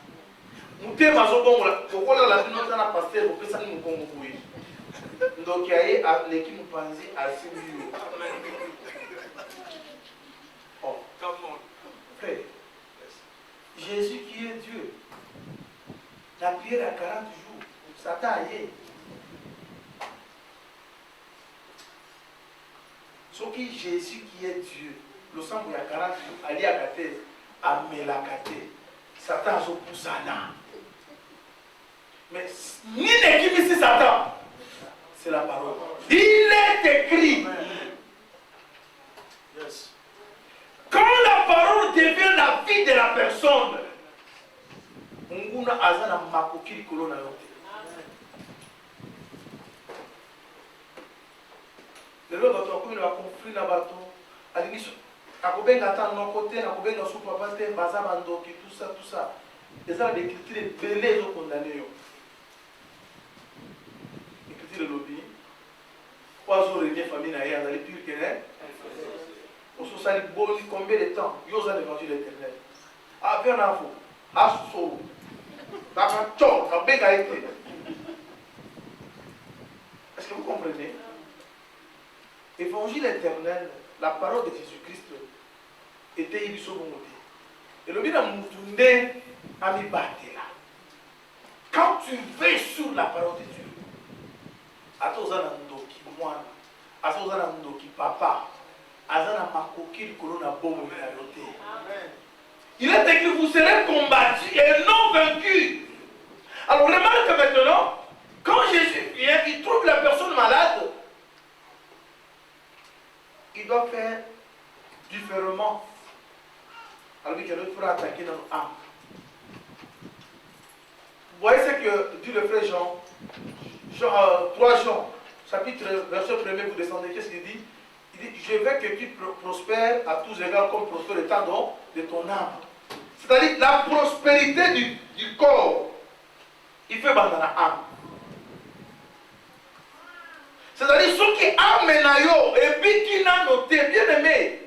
Nous sommes à Zobon, pourquoi la vie nous a passé au Pessah nous Congo. Donc il y a l'équipe nous pensait à 6 millions. Oh, frère, Jésus qui est Dieu, la prière à 40 jours, Satan aille. Ce qui Jésus qui est Dieu, le sang il y a 40 jours, Ali a gâté, a melakate, Satan a poussé là. Mais ni l'équipe ici Satan, c'est la parole. Il est écrit. Yes. Quand la parole devient la vie de la personne, on a azana makoki kolona yote. Le bateau a commis le conflit na bateau. Aligiso, akobenga tant non côté, akobenga sous papa te, baza bandoki, tout ça. Les gens d'écriture belé ont condamné yo. Écriture le lobby. 3 jours et famille na ya, dans les pires que né. On se sali boni combien de temps? Yo za l'évangile éternel. Ah bien info. Asso. Daka chon, abenga été. Est-ce que vous comprenez? Évangile éternel, la parole de Jésus-Christ était il sauve. Et le bien Moutoundé a mis là. Quand tu veilles sur la parole de Dieu, Atozana Ndoki, moi, Atozana Ndoki, papa, Azana Makoki, Corona Bomo, il est écrit vous serez combattus et non vaincus. Alors remarque maintenant, quand Jésus vient, il trouve la personne malade. Il doit faire différemment. Alors qu'il faut attaquer dans l'âme. que, dit le frère Jean, 3 Jean, chapitre, verset 1er, vous descendez, qu'est-ce qu'il dit? Il dit, je veux que tu prospères à tous égards comme prospère le temps de ton âme. C'est-à-dire, la prospérité du corps, il fait dans la âme. C'est-à-dire, ceux qui amènent yo, et puis qui n'ont noté, bien aimé,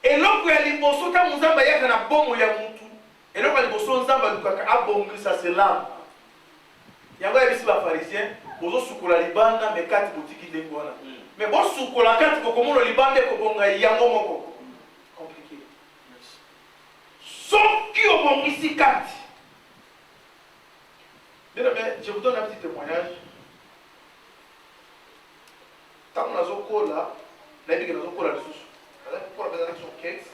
et l'autre, il y a les morceaux, quand vous avez un bon, il y a un tout. Et l'autre, il y a les morceaux, il y a un bon, ça c'est l'âme. Il y a un pharisien, vous avez soukola libanda, mais 4 boutiques de Ngwana. Mais bon, soukola 4 comment le libanda, il y a un moment compliqué. Ceux qui ont ici 4. Je vous donne un petit témoignage. Tant que nous avons là, nous avons là dessus. Nous avons besoin de son quête.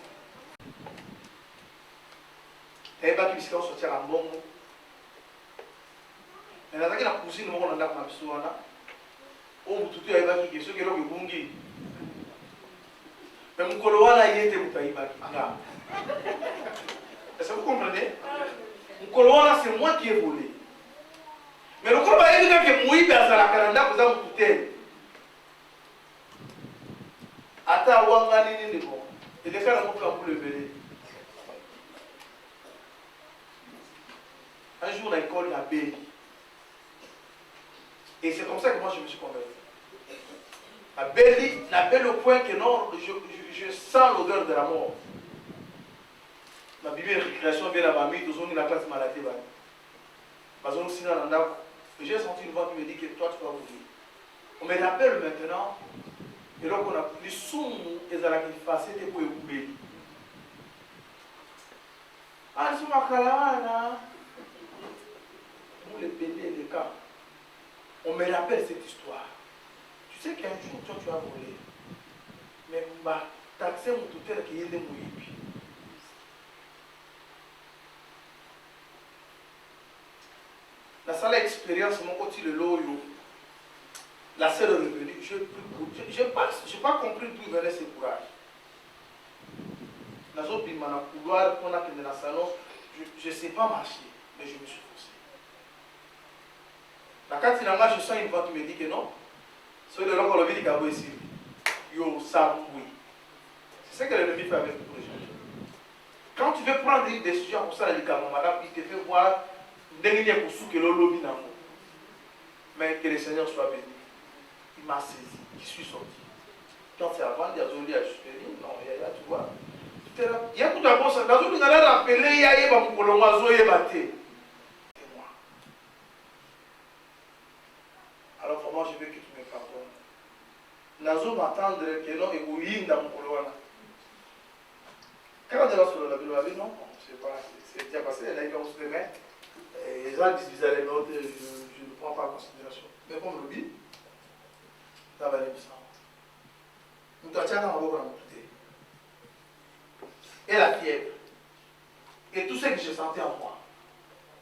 Et il va qui sortir en bon. Et nous avons la cousine, nous avons la cousine. On vous tout est qui ceux qui ont le bungi. Mais mon coloana y était mutaïba. Est-ce que vous comprenez? Mon coloana c'est moi qui ai volé. Mais le corps va dire que moi, il est à la Canada, vous avez coûté. Ata wangani ni bon. Et les cas pour le belé. Un jour, on a école la Béli. Et c'est comme ça que moi je me suis converti. La Béli n'a pas le point que non, je sens l'odeur de la mort. Ma Bible récréation vient là-bas, mais tous on la classe maladie. J'ai senti une voix qui me dit que toi tu vas mourir. On me rappelle maintenant. Et donc on a les sons et les effacés pour écouter. Ah, c'est ma caravane. Vous les pédez les cas. On me rappelle cette histoire. Tu sais qu'un jour toi tu as volé. Mais bah, taxer mon tuteur qui est de mouiller. La salle expérience, mon côté le loyo. La sœur est revenue. Je n'ai pas compris d'où venait ce courage. Dans le couloir, on a dans le salon, je ne sais pas marcher, mais je me suis forcé. La carte je sens une voix qui me dit que non. C'est le long qu'on dit qu'il y a ici. Yo, ça, oui. C'est ce que l'ennemi fait avec tous les gens. Quand tu veux prendre une décision pour ça, il te fait voir des pour sous que l'eau mais que le Seigneur soit béni. Il m'a saisi, je suis sorti. Quand c'est avant, il y a Zoli à Justini, non, il y a, tu vois. Il y a tout d'abord ça. Dans une galère rappelée, il y a un peu de oiseau et batté. C'est moi. Alors, vraiment, je veux que tu me pardonnes. Nazo m'attendre que non, et oui, dans mon couloir. Quand on est là sur la Bible, non, je ne sais pas, c'est déjà passé, elle a eu un sous les mains. Les gens disent bizarre, les notes, je ne prends pas en considération. Mais comme le dit, ça va aller ça. Nous t'attendons et la fièvre. Et tout ce que je sentais en moi.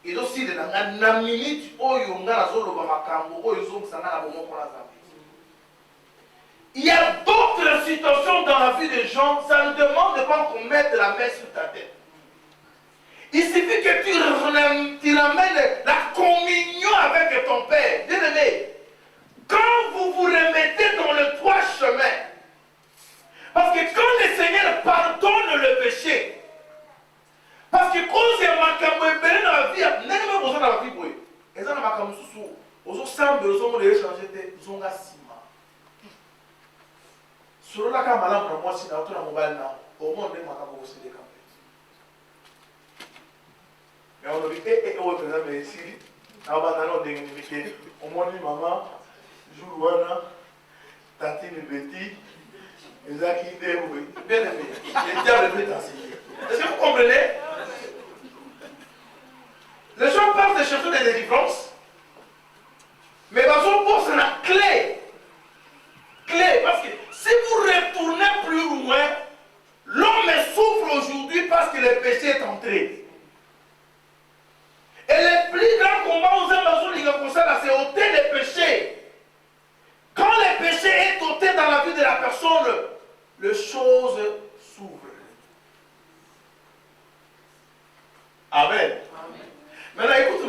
Et aussi, dans la minute où il y a d'autres situations dans la vie des gens, ça ne demande pas qu'on mette la main sur ta tête. Il suffit que tu ramènes la communion avec ton Père. Bien-aimé, quand vous vous remettez dans le droit chemin, parce que quand le Seigneur pardonne le péché, parce que quand il y a un makambo dans la vie, il n'y a pas besoin de la vie. Et ça, il y a un makambo sous. Aux semble, aux hommes, les échanger des zonga ciment. Sur la caméra, moi, si on a un mobile, au monde, les makambo aussi des campagnes. Mais on a dit, et autre, mais ici, on a dit, au moins, maman, jour où on a, tatine Betty, les acquis déroués. Bien aimé, les diables veulent t'enseigner. Est-ce que vous comprenez? Les gens parlent de chercher des délivrances, mais dans son poste, c'est la clé. Clé, parce que si vous retournez plus loin, l'homme souffre aujourd'hui parce que le péché est entré. Et le plus grand combat aux hommes, c'est ôter le péché. Quand le péché est ôté dans la vie de la personne, les choses s'ouvrent. Amen. Maintenant, écoute,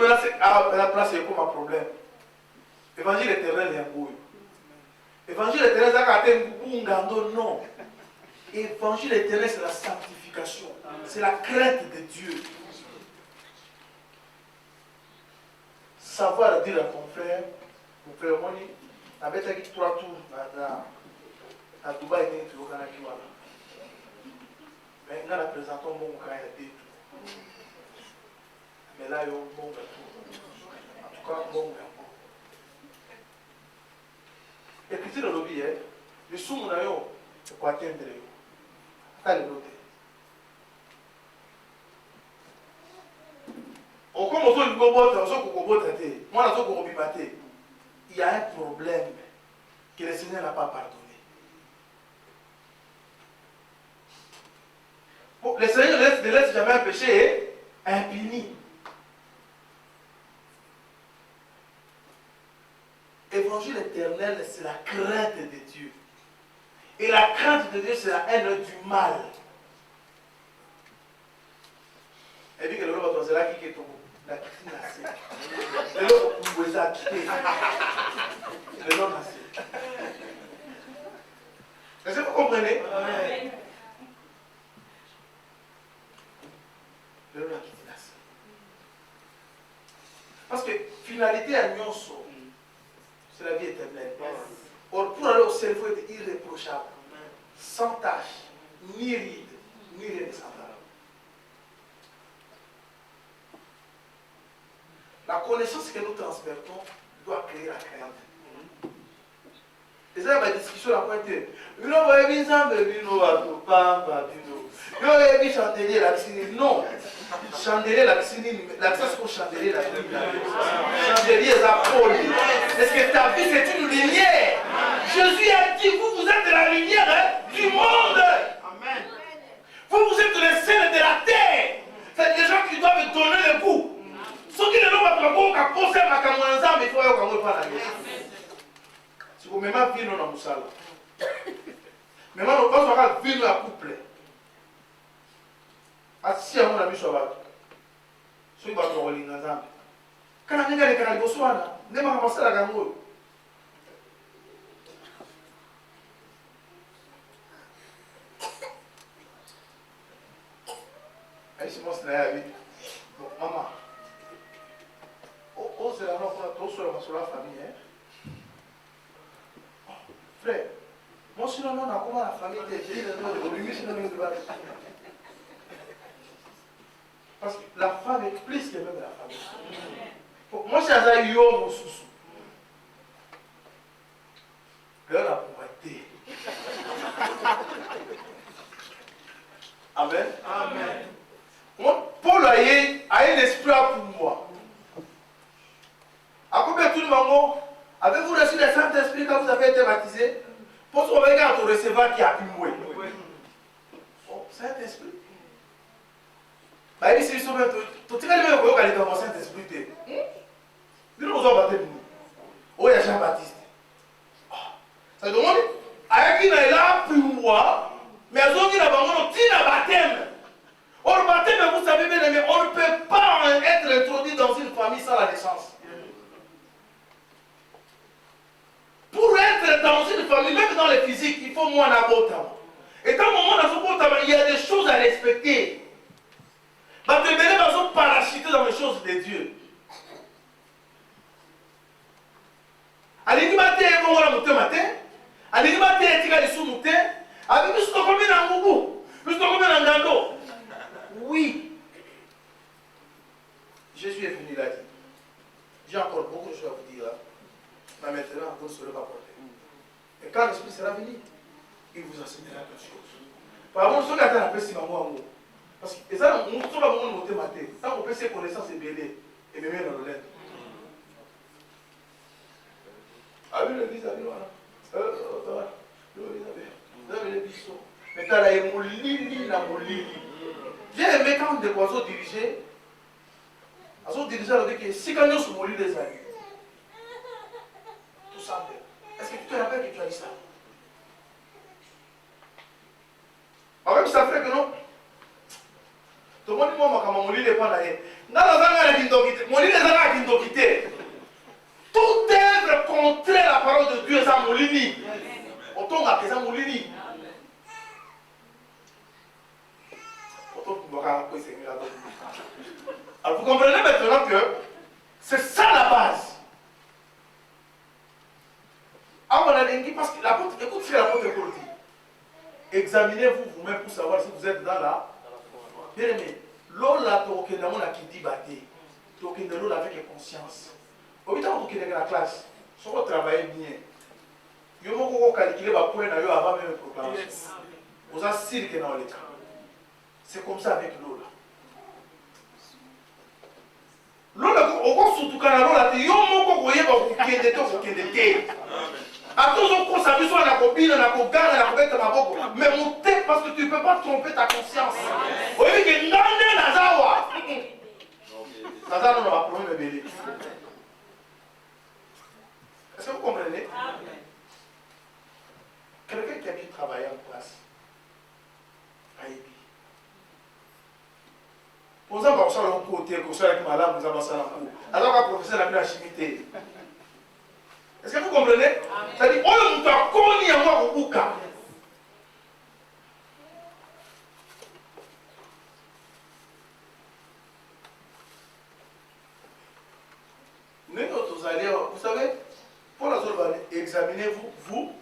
la place, c'est comme un problème. Évangile éternel, il y a un bouillon. Évangile éternel, non. Évangile éternel, c'est la sanctification. C'est la crainte de Dieu. Savoir dire à ton frère, mon frère, moi, je vais 3 tours à Dubaï, tu vas gagner. Mais là, la présentation, mon frère, il y a 2 tours. Mais là, il y a un bon tour. En tout cas, un bon tour. Et puis, dans le lobby, le sous-mon ayo, c'est pour atteindre. Allez, noter. Comme on dit, il y a un problème que le Seigneur n'a pas pardonné. Bon, le Seigneur ne laisse jamais un péché impuni. Évangile éternel, c'est la crainte de Dieu. Et la crainte de Dieu, c'est la haine du mal. Et puis que le roi va là qui est la critique. Le roi vous a quitté. Le roi nassé. Est-ce que vous comprenez? Le roi quitté nassé. Parce que finalité à Nyonso, c'est la vie éternelle. Or, pour aller au ciel, il faut être irréprochable, sans tache, ni ride, ni rien de semblable. La connaissance que nous transmettons doit créer la crainte. Et ça, ma discussion la pointe. Non, chandelier la non. Chandelier la l'accès au chandelier la chandelier la pôle. Est-ce que ta vie c'est une lumière? Jésus a dit, vous êtes la lumière du monde. Amen. Vous êtes les sels de la terre. C'est des gens qui doivent donner le goût. Ceux qui ne l'ont pas trouvé, qu'à poser ma camoanza, mais il faut qu'on pas la vie. Si vous même vie dans la moussala. Mais maintenant, on va vivre la couple. Si à mon ami soit battu, si vous battez au Lingazam, quand on est allé à Boswana, ne m'a pas passé la gamme. Elle se montre là, elle dit, bon, maman, oh, c'est la note pour sur la famille. Frère, moi, sinon, on a comment la famille était parce que la femme est plus que même la famille. Moi, je suis à Yo, sous. Là, la pauvreté. Amen. Amen. Paul a un esprit pour moi. À combien tout le monde, avez-vous reçu le Saint-Esprit quand vous avez été baptisé? Pour ce moment, on recevoir qui a pu mourir. Saint-Esprit. Bah, ici, tu tu vas le voir quand il est Saint-Esprit. Nous nous avons baptisé. Oh, il y a Jean-Baptiste. Ça demande, avec qui il est là pour moi, mais ils ont dit là-bas, baptême. Or, le baptême, vous savez bien, mais on ne peut pas être introduit dans une famille sans la naissance. Pour être dans une famille, même dans le physique, il faut moins d'abord. Et dans le moment dans ce temps, il y a des choses à respecter. Bah, te mêler dans un parachuté dans les choses de Dieu. Allez, matin, on va monter matin. Allez, matin, tu vas les sous-monter. Avec nous, sommes combien dans Moubou? Nous sommes combien dans Gando? Oui. Jésus est venu, il a dit. J'ai encore beaucoup de choses à vous dire. Mais maintenant, vous ne serez pas porté. Et quand l'Esprit sera venu, il vous enseignera quelque chose. Par exemple, ce qui a appelé si maman amour. Parce que ça, nous sommes à monter matin. Tant qu'on peut ses connaissances et belé, et me mettre dans le lait. Ah oui, l'église a dit voilà. Vous avez les bisous. Mais quand il y a mon lili, j'ai aimé quand des oiseaux dirigeaient. Ils ont dirigé avec que si quand nous sommes au lit des amis. Tout ça. Est-ce que tu te rappelles que tu as dit ça? Avec ça fait que non. Tout le monde dit moi, quand mon lit dépend d'ailleurs. Toute œuvre contraire à la parole de Dieu, c'est Moulini. Autant que c'est Moulini. Alors vous comprenez maintenant que c'est ça la base. Ah, on a dit parce que l'apôtre, écoute ce que l'apôtre Paul dit. Examinez-vous vous-même pour savoir si vous êtes dans la. Bien aimé, l'homme là, tu as qui dit bâti. Tu as l'homme avec conscience. Au bout de temps, la classe, si vous travaillez bien, vous avez calculé votre point avant même le proclamation. Vous avez cirque dans les cas. C'est comme ça avec l'eau là. L'eau là, on va surtout quand l'eau là, il y a un mot qu'on voyait pour qu'il y ait des temps, pour qu'il y ait des thés. À tous on pense à lui, soit la copine, la copine, la copine, ma boque. Mais mon thé, parce que tu ne peux pas tromper ta conscience. Vous voyez que Nande Nazawa. Nazawa, on va prendre le bébé. Est-ce que vous comprenez? Quelqu'un qui a pu travailler en classe, Haïbi. Pour ça, on a un côté, qu'on soit avec madame, nous avons ça dans le cours. Alors, un professeur n'a plus la chimité. Est-ce que vous comprenez? C'est-à-dire, on nous a connu à moi au Bouka. Vous savez, pour la zone, examinez-vous, vous,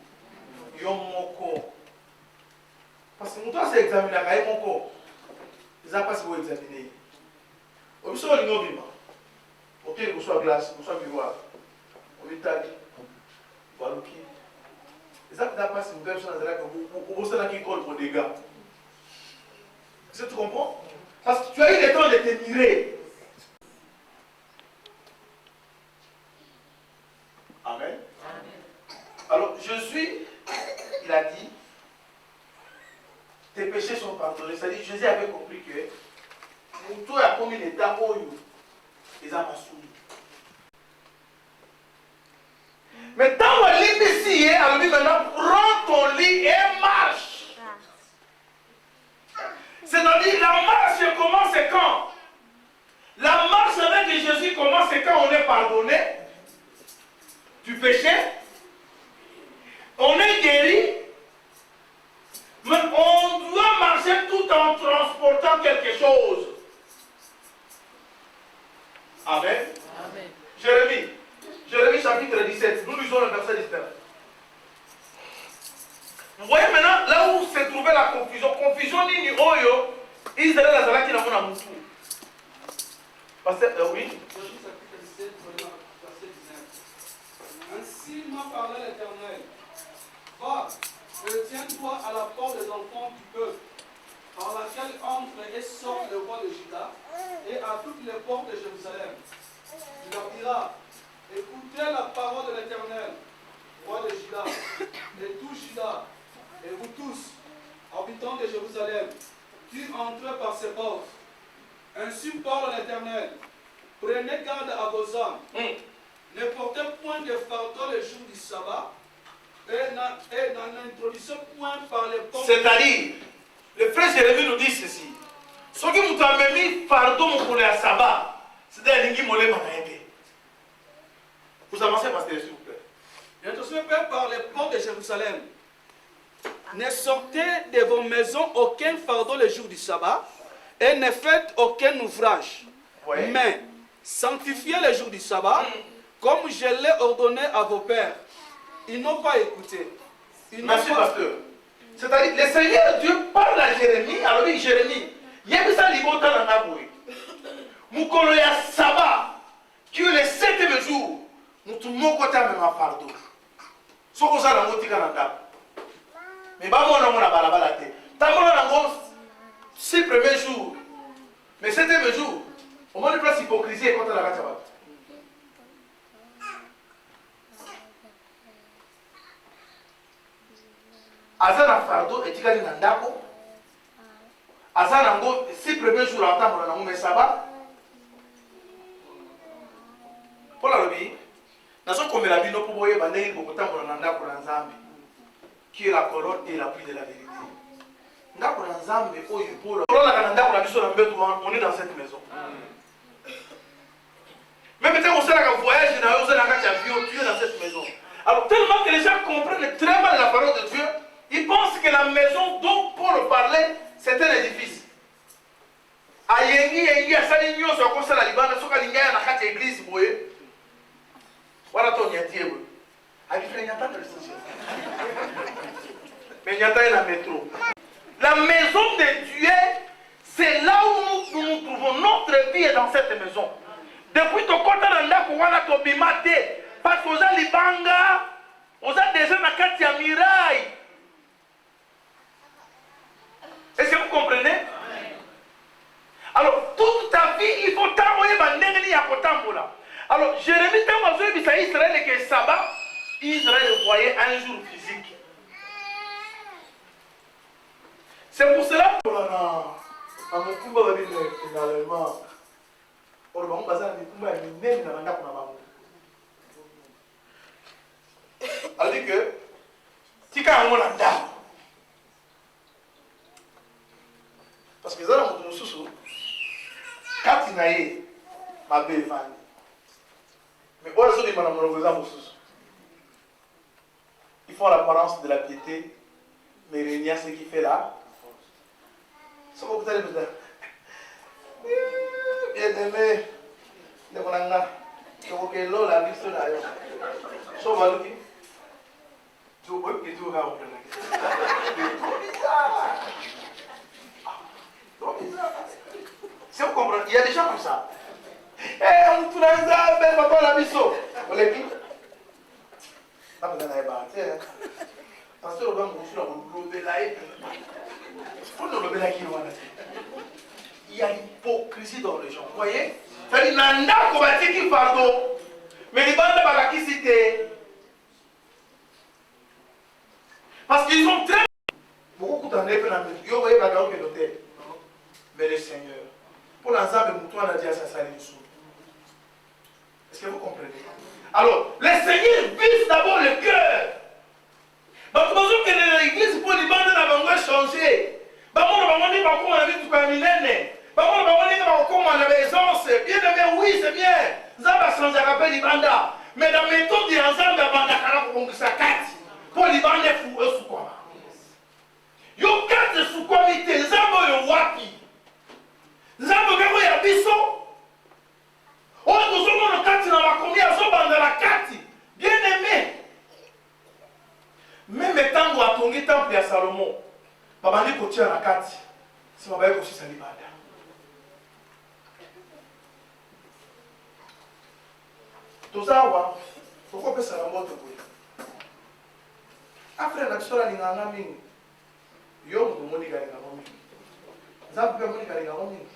mon corps. Parce que nous devons examiner mon corps. Ils n'ont pas si vous examiner. Au besoin de l'immobilier. Ok, vous soit glace, vous soit miroir. Au Italie, voilà qui. Ils n'ont pas si vous avez besoin de la vous vous qui colle pour des gars. Est-ce que tu comprends? Parce que tu as eu le temps de te mirer. Amen. Alors, il a dit, tes péchés sont pardonnés. C'est-à-dire, Jésus avait compris que pour toi, il a commis l'état où ils ont soumis. Mais tant que lit ici, alors maintenant, prends ton lit et marche. C'est-à-dire, la marche commence quand? La marche avec Jésus commence quand on est pardonné du péché. On est guéri, mais on doit marcher tout en transportant quelque chose. Amen. Amen. Jérémie chapitre 17, nous lisons le verset 19. Vous voyez maintenant là où s'est trouvée la confusion. Confusion ni oyo, Israël a zalaki na mona mutu. Pasteur, oui. Ainsi m'a parlé l'Éternel. Va, retiens-toi à la porte des enfants du peuple, par laquelle entre et sort le roi de Juda, et à toutes les portes de Jérusalem. Tu leur diras, écoutez la parole de l'Éternel, roi de Juda, et tout Juda, et vous tous, habitants de Jérusalem, qui entrez par ces portes. Ainsi parle l'Éternel. Prenez garde à vos âmes. Ne portez point de fardeau le jour du sabbat, et n'en introduisez point par les portes. C'est-à-dire, le frère Jérémie nous dit ceci. Ce qui nous a mis fardeau pour le sabbat, c'est-à-dire l'ingui molé manaïbe. Vous avancez, pasteur, s'il vous plaît. N'introduisez pas par les portes de Jérusalem. Ne sortez de vos maisons aucun fardeau le jour du sabbat, et ne faites aucun ouvrage. Ouais. Mais sanctifiez le jour du sabbat, comme je l'ai ordonné à vos pères. Ils n'ont pas écouté. Merci, pasteur. C'est-à-dire, le Seigneur Dieu parle à Jérémie. Alors, oui, Jérémie, il y a ça libota dans la bouille. Moukolo ya sabbat, qui est le 7e jour, nous tout le monde côté même à fardeau. Ce qu'on a dans le tika nanda. Mais pas moi, on a balabala. Tant qu'on a dans 6 premiers jours, mais 7e jour, au moins de place hypocrisie et contre la katabat. Aza na fardeau etikali na ndako. Aza nango 6 premiers jours atambola nango mais sabbat. Pour la lobi, nazo komela bino po boye bandeli bokotambola na ndako na Nzambe, qui est la colonne et l'appui de la vérité. On est dans cette maison. Même peut-être on sait qu'on voyage, tu es dans cette maison. Alors tellement que les gens comprennent très mal la parole de Dieu, ils pensent que la maison dont Paul parlait, c'est un édifice. Ayengi asali nyoso akosala libanda soka lingaya na kati ya église boye. Voilà ton nyatie boye. Avec nyata dans le station. Mais nyata est la métro. La maison de Dieu, c'est là où nous nous trouvons. Notre vie est dans cette maison. Depuis ton côté dans ndako wana to bimate parce qu'on a libanga, on a déjà na kati ya miraille. Est-ce que vous comprenez? Alors, toute ta vie, il faut t'envoyer bandengni à Kotambola. Alors, Jérémie, quand on a vu Israël que Sabbat, Israël voyait un jour physique. C'est pour cela que finalement, on dit que si quand on a parce que ça, on sous quand il a eu ma belle femme, mais pour les autres, ils font l'apparence de la piété, mais il y a ce qui fait là. C'est pour vous allez me dire, bien aimé, de mon anga, que vous avez l'eau, la vie, c'est là. So, Malouki, tu vois que tu vas vous si vous comprenez, il y a des gens comme ça. Eh, on tourne ça, ben papa la biso. On les dit. Pas besoin d'aller battre. Parce que le gars me dit, on le là et on le là qui il y a l'hypocrisie dans les gens. Vous voyez? C'est-à-dire, nanda kobati qui pardon. Mais les bandes de qui cité. Parce qu'ils ont très beaucoup d'années pour la musique. Vous voyez, la gamme qui est notée. Mais le Seigneur, pour l'ensemble de toi, on a dit à sa salle dessous. Est-ce que vous comprenez? Alors, le Seigneur vise d'abord le cœur. Parce que l'église pour les bandes n'a pas changé. Bien aimé, oui, c'est bien. Ça va changer rappel Libanda. Mais la méthode de l'ensemble de Banda pour Libanda, il faut sous quoi? Yo 4 sous quoi? Nzambo yo wapi? Nzambo kako ya biso. Oyo tozomona kati na makomi azobanda la kati. Bien aimé. Même tango atongi temple ya Salomon. Babandi kotia na kati. C'est babaye kosisa libanda. Tozawa, pourquoi pesa la moto boye? Après la biso la linganga mingi. Yo mutu moni galinga mingi. Nzambo pe moni galinga mingi.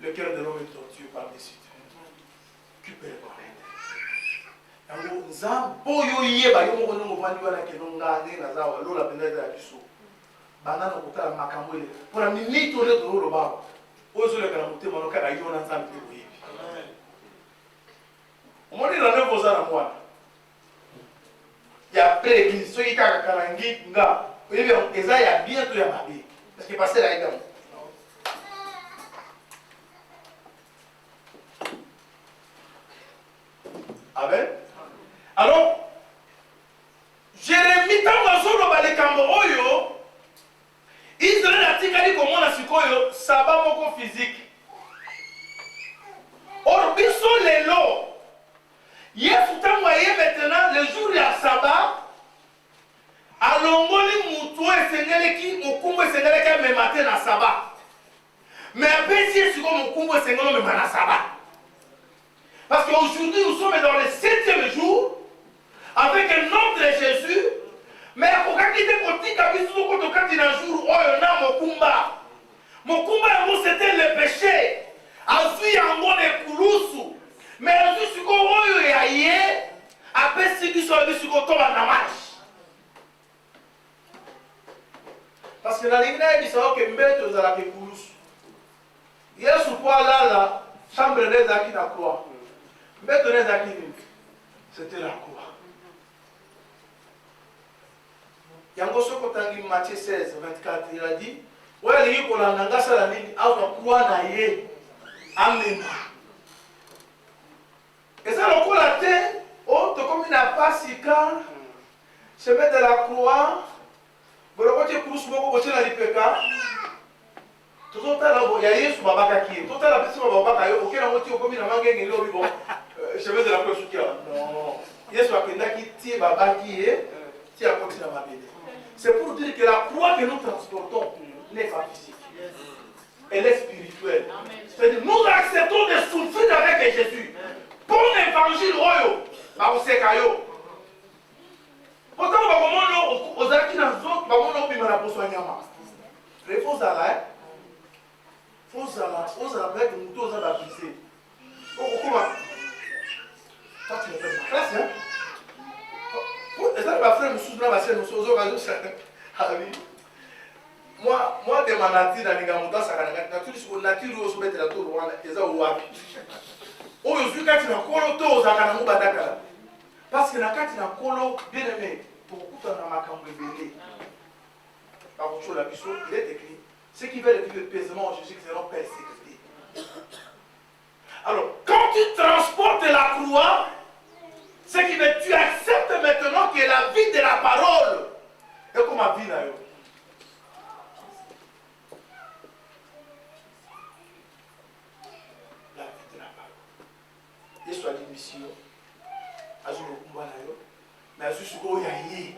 Le cœur de l'homme est tortueux par des sites. Qui peut le connaître? Nzambo yo yeba yo moko nongo vandi wana kenonga nde na zawa lola peneza ya biso. Banana kotala makambo ele. Pona minute ole to lo ba. Ozo le kana mutema no kana yo na nzambo ko yebi. Omoni na nevo za na mwana. Ya pré-église, ceux qui ont karangi nga, oyebi eza ya bientôt ya mabe. Parce que passer la idam. Amen. Alors, Jérémie tangazo ba likambo oyo, Israël atikali komona sikoyo saba moko physique. Or biso lelo Yesu tango aye maintenant le jour ya Saba alongoli mutu esengeleki mokumbu esengeleki memate na Saba. Mais apesi Yesu ko mokumbu esengelo mema na Saba. Parce qu'aujourd'hui nous sommes dans le 7e jour avec un autre Jésus. Mais akokaki te kotika biso ko tokati na jour oyo na mokumba. Mokumba yango c'était le péché. Azui yango le kulusu. Mais azui siko oyo ya ye apesi biso bisiko toba na marche. Parce que la ligne est dit que mbeto za la kulusu. Yesu kwa lala chambre les aki na croix. Mbeto les aki c'était la croix. Yango soko tangi Matthieu 16, 24, il a dit, ouais, il y a pour la nangasa la nini, a quoi naïe, amena. Et ça, le coup la terre, oh, tu comme il n'a pas si calme, chemin de la croix, bon, le côté crous, mon côté la lipeka, tout le temps là, il y a Yesu babaka qui est, tout le temps là, petit babaka, ok, la moitié, comme il a mangé, il est au bon, chemin de la croix, non, Yesu a pris qui tient babaka qui est, tient à côté de ma bébé. C'est pour dire que la croix que nous transportons n'est pas physique. Elle est spirituelle. C'est-à-dire nous acceptons de souffrir avec Jésus. Pour l'évangile, on sait qu'il pourtant, on va dire dans autres, il faut aller. Il faut aller avec le mouton aux baptisés. Comment? Toi, tu me fais ma classe, hein? Moi, de ma nature, la nature, c'est la nature où on met la tour, parce que la carte na kolo bien aimé pour tout un makambo belé. Par contre, la mission, il est écrit ceux qui veulent vivre paisément en Jésus seront persécutés. Alors, quand tu transportes la croix, ce qui veut tu acceptes maintenant que la vie de la parole est comme la vie là. La vie de la parole. Et soit une mission. Azu le combat là yo. Mais azu suko yayi.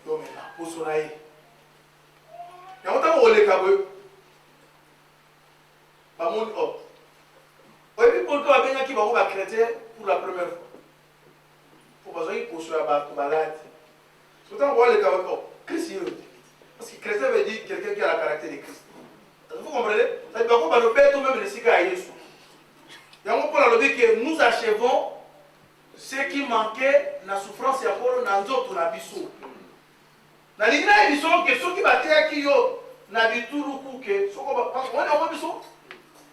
Yo mena posona yi. Ya mota mo le kabwe. Ba mon oh. Et puis pour toi bien qui va vous chrétien pour la première fois. Pour besoin il poser à battre malade. Pourtant on voit le kabwe oh. Christ parce que chrétien veut dire quelqu'un qui a le caractère de Christ. Vous comprenez? Ça veut dire qu'on va nous perdre même le sika à Jésus. Ya mo pour la lobby que nous achevons ce qui manquait na souffrance ya polo na nzoto na biso. Na lingina biso que ceux qui batia ki yo na bitulu kuke soko ba on biso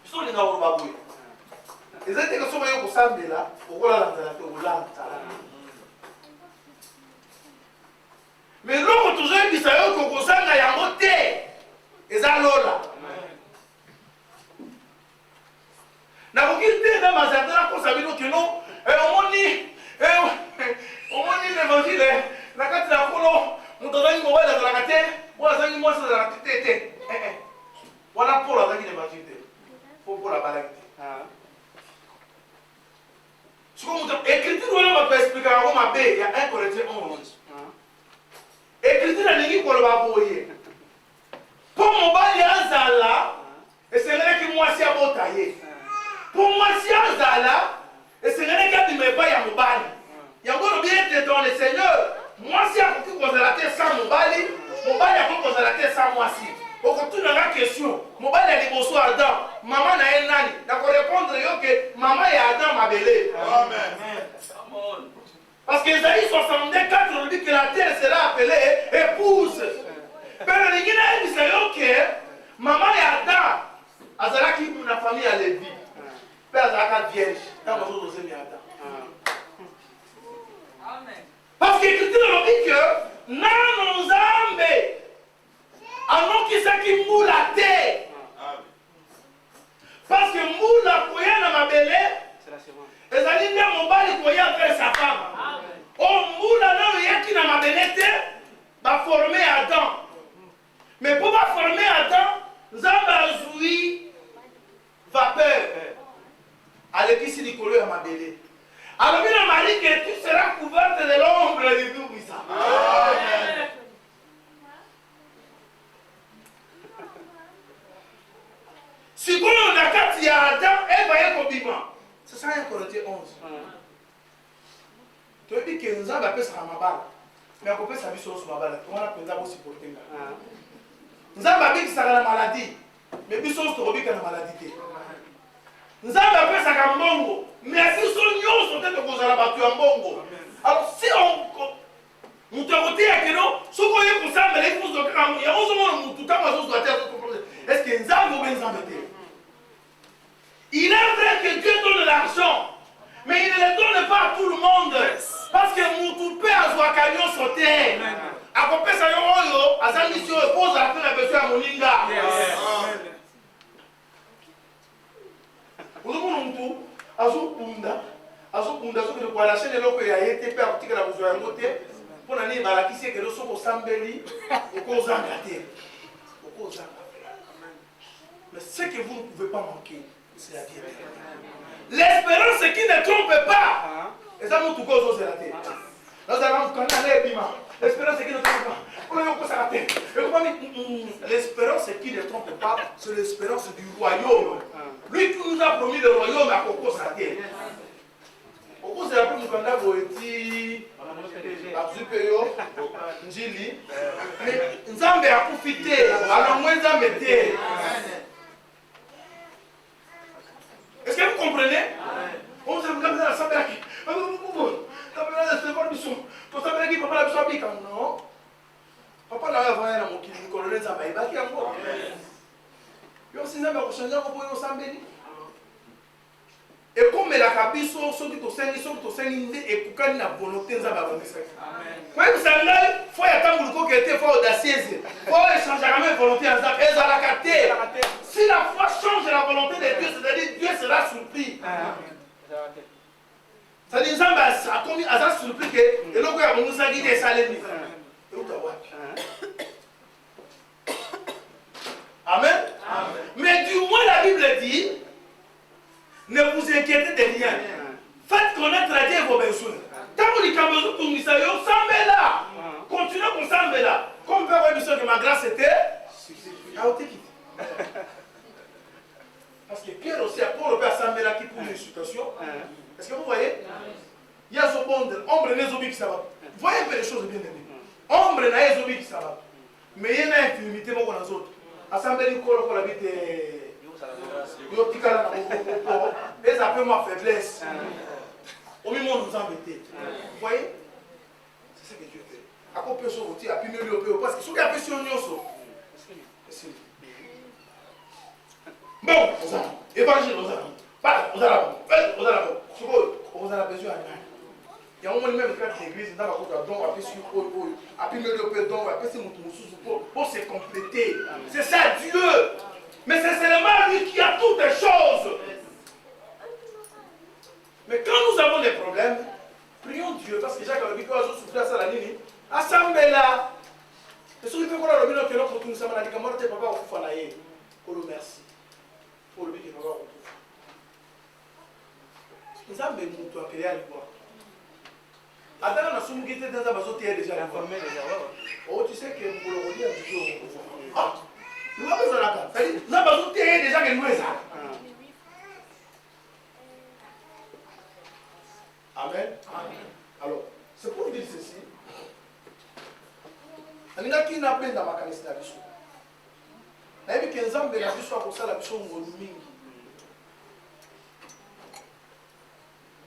biso linga wo babuye. Ezate que soma yo kusambela okola lanzala te olanta. Mais loko toujours bisa yo ko kosanga yango te. Eza lola. Na kokite na mazandara ko sabino que non omoni l'évangile na kati na kolo moto azangi mobali azalaka te oyo azangi mwasi azalaka te wana Paul azangi l'évangile te po Paul abalaki te siko moto écriture wana bato expliquaka yango mabe ya 1 Corinthiens 11 écriture alingi koloba boye mpo mobali azala esengelaki mwasi abota ye mpo mwasi azala et c'est rien qui ne pas ya mobali. Il y a encore bien été dans le Seigneur. Moi si a beaucoup cause la terre sans mobali, mobali a beaucoup cause la terre sans moi si. Donc tu n'as pas question. Mobali a des beaux soirs Adam. Maman n'a un nani. D'accord répondre yo que maman et Adam m'a belé. Amen. Parce que Isaïe 64 on dit que la terre sera appelée épouse. Mais les gens disent que maman et Adam azala qui pour la famille à Lévi. Père Azaka vierge, quand vous osez m'y attendre. Parce que l'Écriture nous dit que non nous ambe, alors qui c'est qui moule la terre. Parce que moule la koya na mabele, les aliments mon bali koya avec sa femme. Oh moule la non qui na mabele te, va former Adam. Mais pour pas former Adam, nous avons zoui vapeur. Allez, qui s'est dit qu'on m'a belé. Alors, il m'a dit que tu seras couverte de l'ombre de tout ça. Amen. Si on a quatre il y a Adam, elle va y être compliment. C'est ça, 1 Corinthiens 11. Tu as dit que nous avons appelé ça ma balle. Mais on peut s'habiller sur ma balle. On a appelé ça aussi pour le temps. Nous avons appelé ça la maladie. Mais puis, on se retrouve dans la maladie. Nous avons appelé ça comme bongo. Mais si nous sommes peut-être que nous allons battre un bongo. Alors si on nous te retire que non, ce qu'on est pour ça, mais les choses de grand, il y a aussi tout le temps est-ce que nous avons bien embêté? Il est vrai que Dieu donne l'argent, mais il ne le donne pas à tout le monde. Parce que mon tout père soit camion sur terre. akopesa yo oyo aza mission epozala te na besoin ya moninga. ozomona mutu azobunda soki koalache eloko ya ye te mpe akotikala kozwa yango te mpona nini balakisi ekelo soki osambeli okozanga te okozanga. Mais ce que vous ne pouvez pas manquer, c'est la vérité. L'espérance qui ne trompe pas. Et ça, nous, tout le monde, c'est la terre. L'espérance qui ne trompe pas. L'espérance qui ne trompe pas, c'est l'espérance du royaume. Lui qui nous a promis le royaume à Coco Saté. Coco c'est la première fois que vous étiez Abzupeyo, Njili. Mais Nzambe a profité. Alors, moi, Nzambe était. Est-ce que vous comprenez? On s'est dit, ça s'appelle qui? Non. Papa n'a pas vu mon colonel Zabaï. Il a encore. Il a aussi changé pour Sambeli. Et comme la cabisso, ceux qui te saignent, et pour la volonté de Zabaï. Quand vous savez, il faut attendre que était fort audacieuse. Il faut échanger la même volonté à Zabaï. Si la foi change la volonté de Dieu, c'est-à-dire Dieu sera surpris. C'est-à-dire Zamba a commis à surpris que le logo a mon sagui des salés. Amen. Mais du moins la Bible dit, ne vous inquiétez de rien. Faites connaître à Dieu vos besoins. Tant que les caméras pour nous savons, là. Continuez comme ça, là. Comme Père Webisson que ma grâce était, parce que Pierre aussi, pour le Père Samuel qui pour une situation, est-ce que vous voyez? Il y a ce monde, ombre n'est pas qui ça va. Vous voyez un peu les choses bien aimées. Ombre n'est pas qui ça va. Mais il y a une infinité pour les autres. Assemblée du corps pour la vie de. Et ça peut ma faiblesse. Au milieu nous embêter. Vous voyez? C'est ce que Dieu fait. À quoi peut se retirer? À pu mieux le parce que ce qu'il y a fait sur nous. Bon, évangile, vous avez besoin. Il y a un moment même quand l'église n'a pas de don, à pu mieux le don, pour se compléter. C'est ça Dieu. Mais c'est seulement lui qui a toutes les choses. Mais quand nous avons des problèmes, prions Dieu, parce que Jacques a dit que je souffrais à ça la nuit. Assemblée-là. Et ce qui fait qu'on a le que l'autre nous sommes à la mort, c'est papa au falaye. Pour le merci. Pour le bien que papa au falaye. Nous avons besoin de créer à l'époque. Attends, on a souvent quitté dans un bateau déjà. Oh, tu sais que vous le redire un petit peu. Ah, nous avons besoin de la carte. C'est-à-dire, nous avons besoin de déjà que nous sommes ça. Amen. Alors, c'est pour dire ceci. Il y a qui n'a pas dans ma canisse d'habitude. Il y a 15 ans, mais la vie soit pour ça, la vie soit mingi.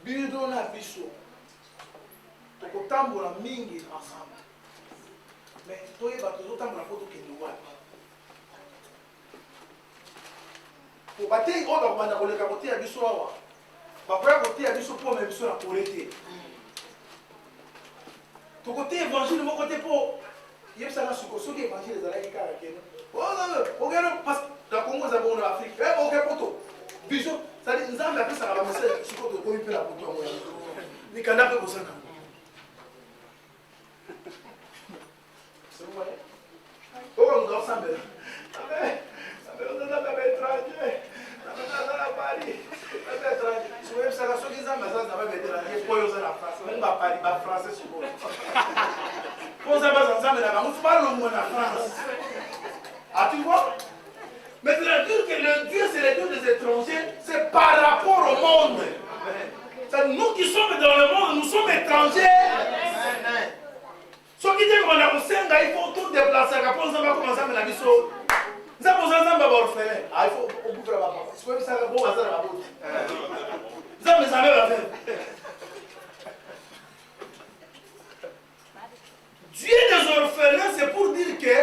Bido na biso. Tokotambola mingi ensemble. Mais toyeba tozotambola po tokende wapi. Po batei oyo bakobanda koleka koteya biso awa. Bakoya koteya biso po me biso na kole te. Tokoteya évangile moko te po yebisaka suko soki évangile ezalaki kaka keno. Ogeno parce que la Congo eza bongo na Afrique. Oke poto. Biso c'est-à-dire Nzambe apesaka bamessage suko tokomi mpe na poto yango yango. Mikanda mpe kosaka. Vous voyez? Oh, nous avons Sambel. Sambel, on a un étranger. On a un Paris. Un étranger. Si vous voyez, ça va se dire, mais ça va être étranger. Pour eux, la France. Même pas Paris, pas français, c'est bon. Pour ça, ensemble, là-bas, on parle au moins la France. Ah, tu vois? Mais c'est la dire que le Dieu, c'est le Dieu des étrangers, c'est par rapport au monde. C'est nous qui sommes dans le monde, nous sommes étrangers. Ce qui dit qu'on a il faut tout déplacer. Quand on va commencer à la mission, nous avons besoin d'un orphelin. Il faut ouvrir la porte. Si vous voulez, ça va bon, ça va bon. Nous avons besoin d'un orphelin. Dieu des orphelins, c'est pour dire que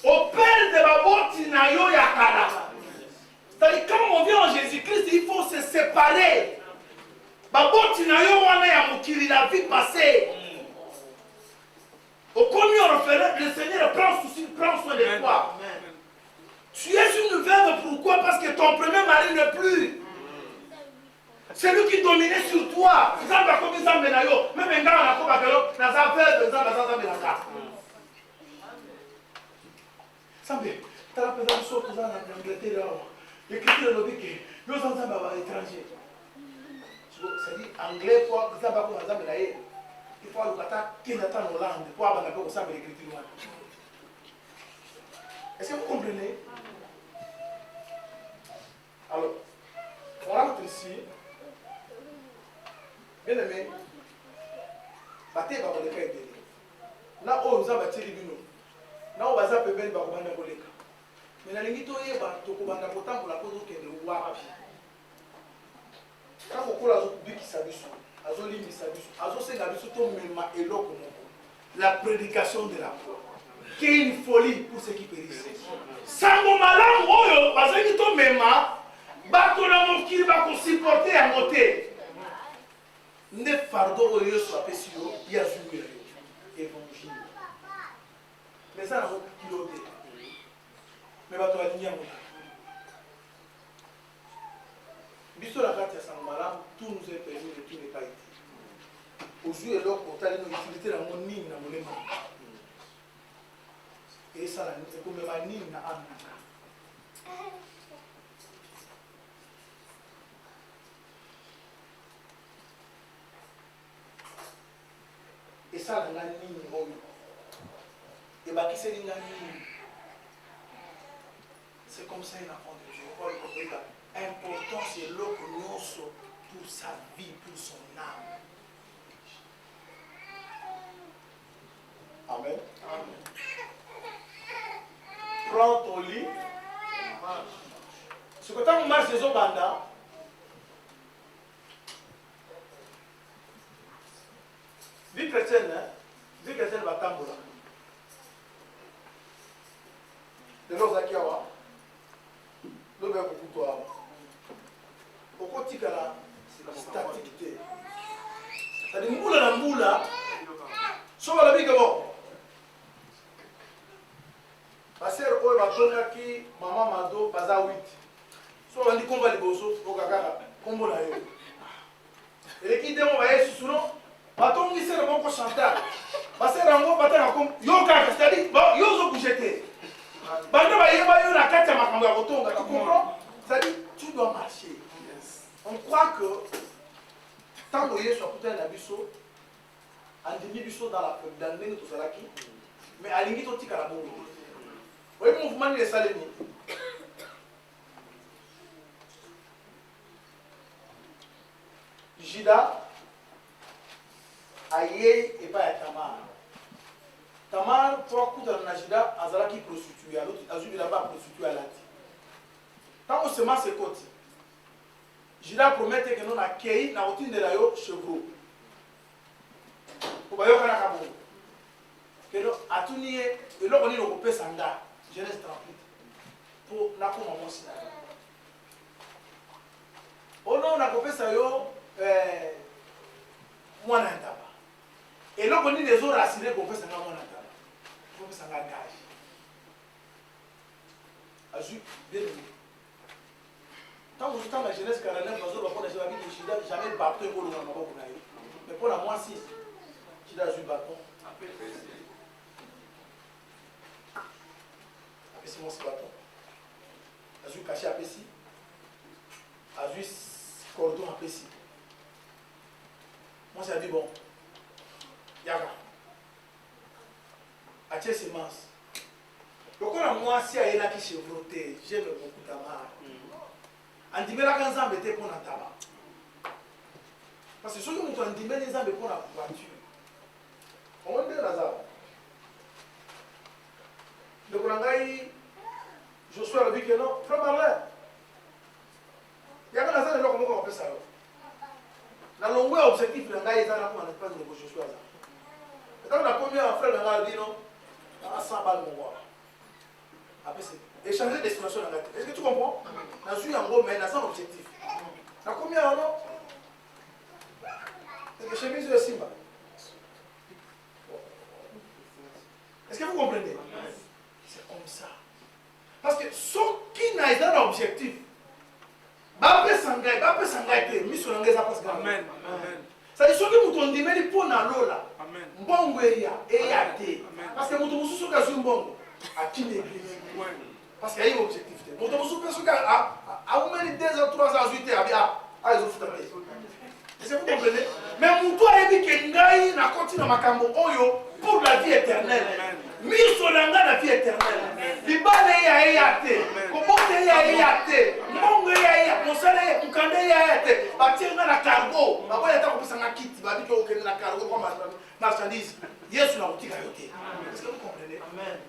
au père de ma botte, Nayo Yakara. C'est-à-dire, quand on vient en Jésus-Christ, il faut se séparer. Ma botte, Nayo Wana Yamukiri, la vie passée. Au premier orphelin, le Seigneur prend soin de toi. Tu es une veuve, pourquoi? Parce que ton premier mari n'est plus. C'est lui qui dominait sur toi. Même quand on a c'est-à-dire anglais quoi, il faut aller en Hollande pour avoir l'écriture. Est-ce que vous comprenez? Alors, on rentre ici. Bien aimé, bâtez va vous faire aider. Là, on vous a bâti les bino. Là, on va zapper ben va vous faire aider. Mais la limite, on y va, tu peux faire autant pour la cause que le roi. Quand vous coulez à zone qui s'habille, à zone qui s'habille, à zone c'est l'habitude tout même et l'eau comme la prédication de la foi, qui est une folie pour ceux qui périssent. Sango malam oyo, parce que tout même, bateau la mon qui va supporter à monter. Ne fardeau oyo soit pesio, il y a joué évangile. Mais ça n'a pas piloté. Mais bateau aligné à monter. Biso la carte ya Sangomalam, tout nous est permis et tout n'est pas été. Aujourd'hui, l'eau pour t'aller nous utiliser dans mon nid, dans mon aimant. Et ça, c'est comme ma nid, dans un et ça, dans la nid, et bah qui c'est dans la nid? C'est comme ça, il a fond de Dieu. Important, c'est l'eau que nous sommes pour sa vie, pour son âme. Amen. Prends ton lit. Ce que tu as marché sur Banda, vie chrétienne, vie chrétienne va tambour. De l'eau Zakiawa, l'eau va beaucoup toi. Pourquoi tu as la statique? C'est-à-dire, moula la moula, sur la vie que bon. Ma sœur, elle va donner qui maman m'a donné baza 8. Soit on dit qu'on va les bosser, au gaga, comme on l'a eu. Et qui dit on va y sur nous, baton qui sert mon chanteur. Ma sœur, on va battre comme yoga, c'est-à-dire, bon, yozo bougeté. Banda va y avoir la carte à ma caméra, tu comprends? C'est-à-dire, tu dois marcher. On croit que tant que Dieu soit peut-être un abisso, un demi-bisso dans le nez de tout ça qui, mais à l'ingit au tic à la boue. Vous voyez le mouvement des salémis. Jida, Aïe et pas à Tamar. Tamar, trois coups dans la Jida, Azala qui prostitue, à l'autre, Azul là-bas prostitue à l'autre. Tant qu'on se met à ses côtés. Jida promet que nous accueillons la routine de la chevaux. Pour que nous ayons que nous atunions et là on est au Pé Sanda, Genèse 38. Pour la maman aussi. Oh non, on a coupé ça moi n'a pas. Et là on est des autres rassurés pour faire ça moi n'a pas. Pour faire ça gage. Azul, bien aimé. Tant que vous êtes dans la jeunesse 49, jamais bâton pour le moment. Mais pour la moi, si tu as eu bâton, c'est mon bâton. Tu as eu caché à Pessi, tu as eu cordon à Pessi. Moi, j'ai dit bon, Yaga, à tes semences. Pourquoi moi, si elle est là qui s'est votée, j'aime beaucoup Tamar. Andimé la canzan bête pour la tabac. Parce que ceux qui ont andimé les arbres pour la voiture. On va dire Lazare. Le Grangaï, je suis à la vie que non, frère Marlin. Il y a un Lazare de l'homme qu'on fait ça. La longue objectif de l'Angaï est dans la espace de Joshua. Et quand on a commis un frère Langaï dit non, on a 100 balles mon roi. Après c'est. Et changer de destination dans la tête. Est-ce que tu comprends? Je suis en gros, mais dans un objectif. Dans combien de temps? C'est que chemise de Simba. Est-ce que vous comprenez? C'est comme ça. Parce que ce qui n'a pas d'objectif, Amen. C'est-à-dire que nous avons dit que pour la lola, mbongo et yate. Parce que nous avons dit que nous mbongo à qui l'église. Parce qu'il y a un objectif. Nous avons dit que nous avons 2 ans, 3 ans, 8 ans, ils ont fait. Est-ce que vous comprenez? Mais nous avons dit que nous avons continué pour la vie éternelle. Miso nanga la vie éternelle. Libane ya yate. Kobote ya yate. Mongo ya yate. Mosale mukande ya yate. Batinga na cargo. Bakoya ta kopesa na kiti. Babiki okende na cargo comme marchandise. Yesu na utika yote. Est-ce que vous comprenez? Amen.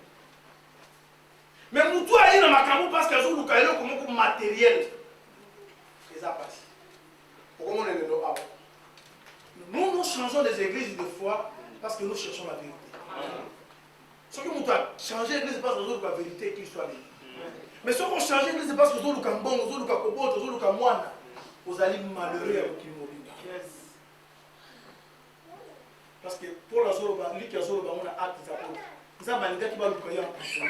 Mais mutu ayi na makambo parce que azulu kaelo comme matériel. Les a passé. Comment on est le awa. Nous changeons les églises de foi parce que nous cherchons la vérité. Ce que nous avons changé l'église, c'est parce que nous avons la vérité qu'il soit libre. Mais ce qu'on change l'église, c'est parce que nous avons le bon, nous avons le cobot, nous avons le moine. Vous allez malheureux avec qui nous vivons. Parce que pour la Zoroba, lui qui a Zoroba, on a acte des apôtres. Nous avons un gars qui va le croire en plus.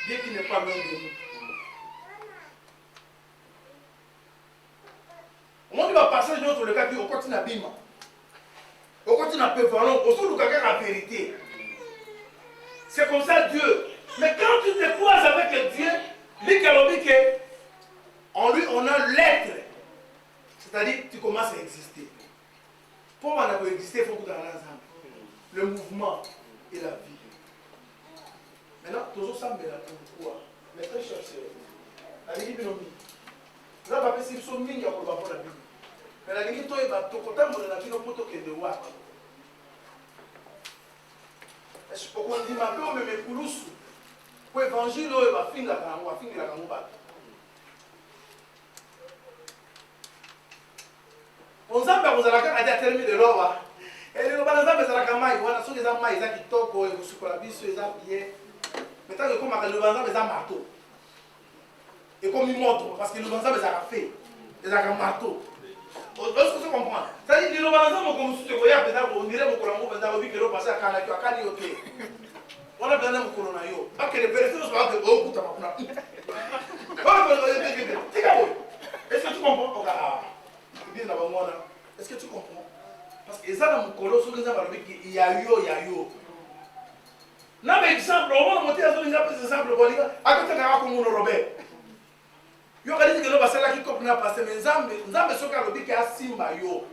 Bien qu'il n'est pas loin de nous. On va passer sur le cas qui continue à bima. On continue à pévaler, on se loue la vérité. C'est comme ça Dieu. Mais quand tu te croises avec Dieu, en lui on a l'être. C'est-à-dire tu commences à exister. Pour qu'on exister, il faut que tu aies ensemble. Le mouvement et la vie. Maintenant, toujours ça me l'a pourquoi. Mais très cher, c'est la Bible. Vous avez appelé si vous mingi pour la Bible. Mais la Bible, toi, il va te compter mon avis pour te que de voir. Est-ce qu'on dit ma peur me met poulousu pour l'évangile il va finir la gamouba. On s'en va vous allez quand à terminer de l'eau et les balans ça la gamai voilà sont des amais ils qui toko et vous sur la vie sur les bien. Maintenant que comme à le balans mais ça marteau. Et comme il montre parce que le balans mais ça a fait les marteau. Est-ce que tu comprends? C'est-à-dire que le balans comme si tu voyais peut-être on dirait mon colambo peut-être vu que le passé à Kanaki ok. On a besoin de corona yo. Parce que les personnes sont là de beaucoup de temps. Est-ce que tu comprends? Est-ce que tu comprends? Parce que ça dans mon colo sur les gens il y a yo. N'a pas exemple, on va monter à ce exemple à côté de comme Robert. Yo ka dit que le basala qui comprend passer mais nzambe soka lobi ki asimba yo.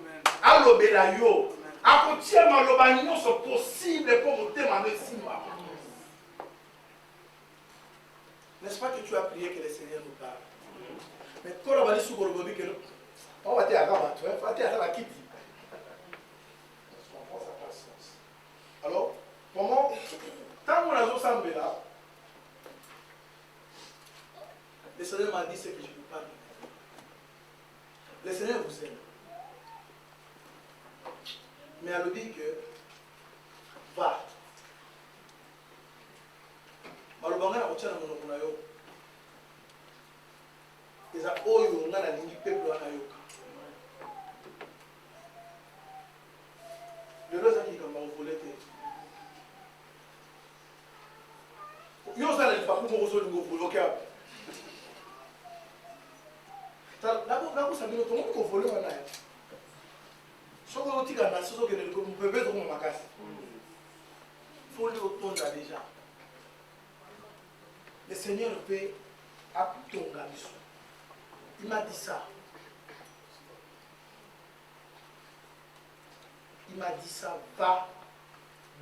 Alobela yo. Akotia maloba nyonso possible pour motema no simba. N'est-ce pas que tu as prié que le Seigneur nous parle? Mais quand on va dire sur le bobby que on va te agarrer, tu vas te agarrer la kiti. Alors, comment tant qu'on a ensemble là, le Seigneur m'a dit ce que je ne peux pas dire. Le Seigneur vous aime. Mais elle dit que va. Malobanga na kotia na monoko na yo. Eza oyo nga na lingi peuple wana yoka. Lelo ezaki kamba ovole te. Yo ozala lipapu moko ozolinga ovole oke ape. Nakosambino tongo kovole wana ya. Soki otika na soki okende mpepe ezokoma makasi. Foli otonda déjà. Le Seigneur peut appuyer ton gars. Il m'a dit ça. Il m'a dit ça. Va.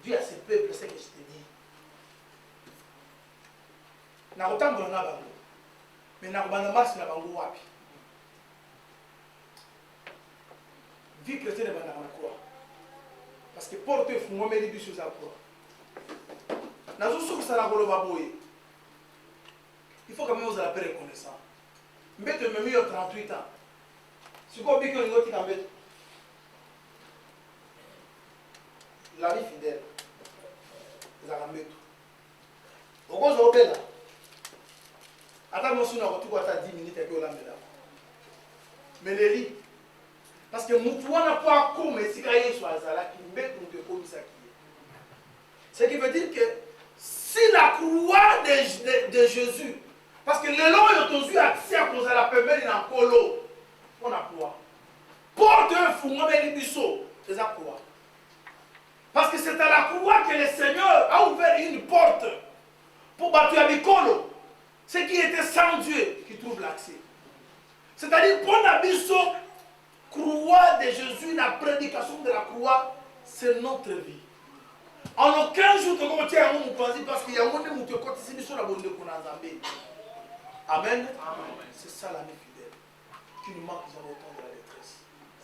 Dis à ce peuple ce que je te dis. Na kotambola na bango. Mais na kobanda marche na bango wapi. Vie chrétienne est dans la croix. Parce que porte fungomeli biso za croix. Nazo sokusa na koloba boye. Il faut quand même vous la paix reconnaissant. Mbete même eu 38 ans. Si vous avez dit que la vie fidèle, vous avez mis tout. Au cause de là, attends, si on a 10 minutes et puis on a mis là. Mais les lits, parce que nous n'a pas comme si il soit là qui met nous de comme ça qui est. Ce qui veut dire que si la croix de Jésus, parce que les lois ont tous accès à cause de la pemelle dans le colo, on a croix. Porte un fou, on met les bisous, c'est la croix. Parce que c'est à la croix que le Seigneur a ouvert une porte pour battre à Bicolo. Ceux qui étaient sans Dieu, qui trouvent l'accès. C'est-à-dire, pour la bisou, croix de Jésus, la prédication de la croix, c'est notre vie. En aucun jour, tu vas dire parce qu'il y a un monde qui est ici sur la bonne de Amen. Amen. C'est ça l'ami fidèle. Qui nous manque dans le temps de la détresse.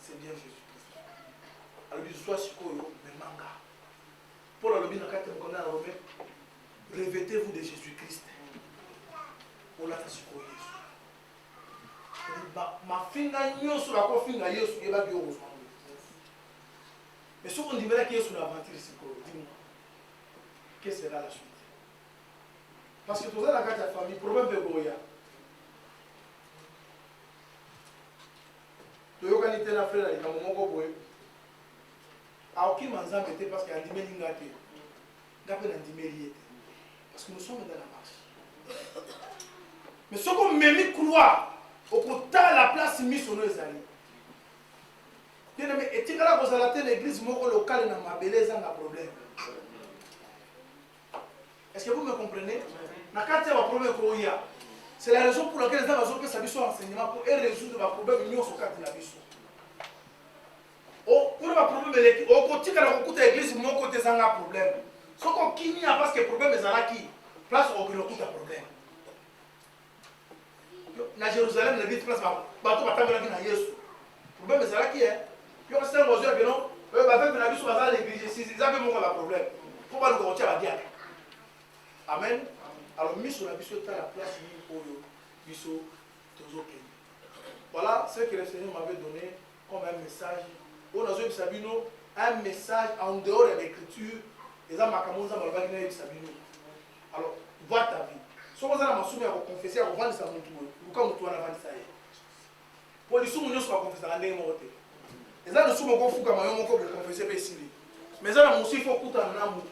C'est bien Jésus-Christ. Alors, il soit sur mais manga. Paul a le bien revêtez-vous de Jésus-Christ. Pour la sur ma finga sur la finga Yesu et la bio. Mais si on dit que Yesu n'a aventure, dis-moi. Quelle sera la suite? Parce que tout ça, la carte de la famille, problème de Goya. Tu as organisé la frère, il y a un moment où il m'a dit parce qu'il y a un dimé lingate. Il y a un dimé lié. Parce que nous sommes dans la marche. Mais ce qu'on m'a mis croire, au côté de la place mise sur nos amis. Et tu as vous allez l'église locale dans ma belle, ça n'a pas de problème. Est-ce que vous me comprenez? C'est la raison pour laquelle les gens ont fait son enseignement pour résoudre le problème de la vie. Pour le problème, au côté de l'église, mon côté, ça n'a pas de problème. Ce qui n'y a pas de problème, c'est là qui place au côté de problème. Dans Jérusalem, l'église place bateau va t'amener dans Jésus. Le problème, c'est là qui est. Puis on s'est engagé que non, on va faire une vie sur l'église. Si ils avaient mon problème, il faut pas le continuer à dire. Amen. Alors, mis sur la biso, tu as la place, biso, voilà ce que le Seigneur m'avait donné comme un message. On a joué Sabino, un message en dehors de l'écriture. Et ça m'a dit Sabino. Alors, vois ta vie. Si on a soumis à confesser, on va dire ça mon tour. Pourquoi on va dire ça? Pour les sous, on va confesser à l'année morte. Et ça, nous sommes encore fous comme on va confesser. Mais ça, il faut coûter un amour.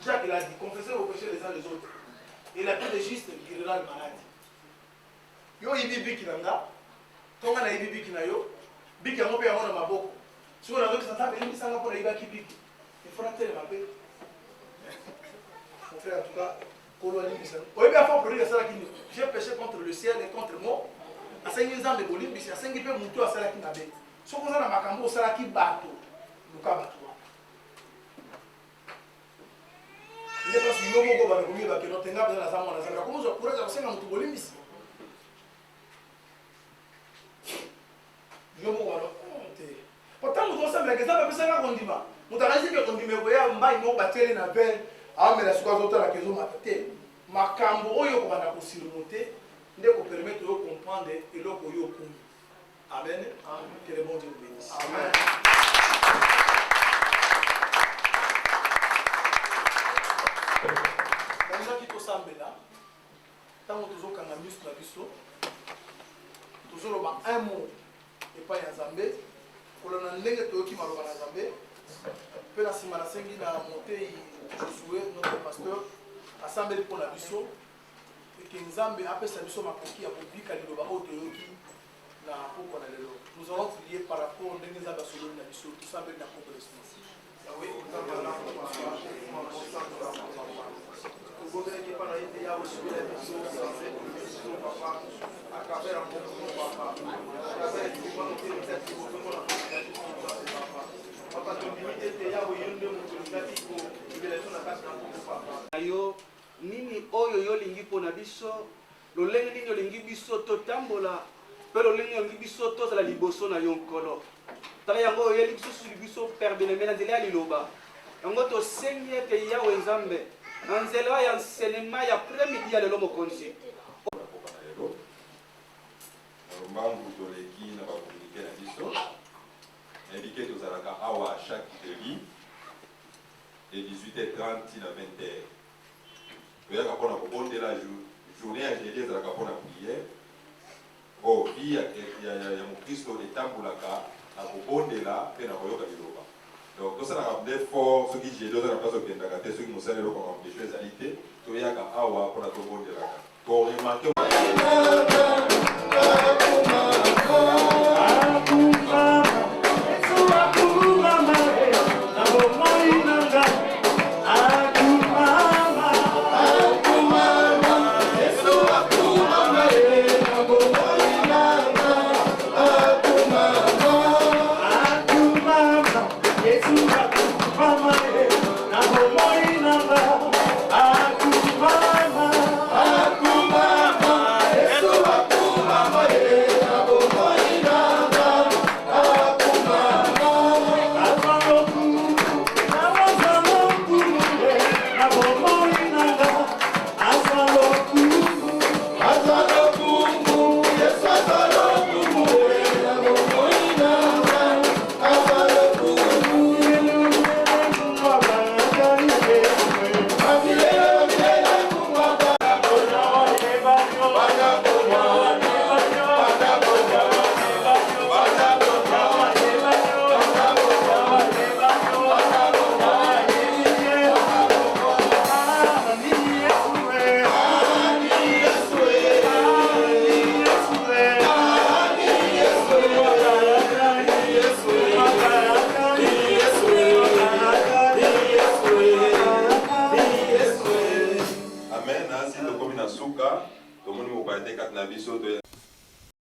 Jacques il a dit, confessez vos péchés les uns les autres. Et la paix de juste guérira le malade. Yo ibi biki nanga, tonga na ibi biki na yo, biki yango pe yango na maboko. Si on a vu que ça t'a béni, ça n'a pas iba ki biki. Il faut rater ma paix. Mon frère, en tout cas, coloni bisa. Oye bien fort pour dire ça qui j'ai péché contre le ciel et contre moi. A 5 ans de bolim, bisi a 5 pe mutu a sala ki na be. So ko na makambo sala ki bato. Luka bato. Il est parce que nous avons besoin de nous tenir dans la zone. Comment je pourrais faire ça dans tout le monde ici? Nous avons besoin de pourtant, nous avons besoin de ça. Parce que ça nous dit pas. Nous avons dit que nous devons voir un bain, nous bâtir une belle. Ah mais la chose autre la question m'a tête. Ma cambo oyo ko na ko surmonter, ndeko permettre de comprendre et le ko yo ko. Amen. Que le bon Dieu vous bénisse. Amen. Tant que nous avons un mot et pas un zambé, pour le nègre qui m'a rejoint à zambé, puis la semaine il a monté Josué, notre pasteur, assemblé pour la biso, et que Nzambé après sa biso m'a conquis à public à l'île de nous allons prier par rapport au nègre Nzambé sur la biso, tout ça avec la compréhension. Oui, nini oyo yolingi pona biso lolenge nini olingi biso totambola pe lolenge olingi biso tozala liboso na yo nkolo tala yango oyeli biso suli biso perdoneme na nzela ya liloba yango tosengi ete yawe nzambe na nzela ya enseignement ya premidi ya lelo mokonzi mbangu toleki na bakomunike na biso nayebike tozalaka awa chaque jeudi de 18h30 na 20h toyaka mpona kobondela journée ya jeudi ezalaka mpona priere o vi ya mokristo etambolaka na kobondela mpe na koyoka liloba Donc, tout ça a rappelé fort ce qui j'ai donné à la place de Kendagate, ceux qui nous servent comme empêchés les alités, tout y a qu'à Awa pour la tombe de la carte. Pour remarquer.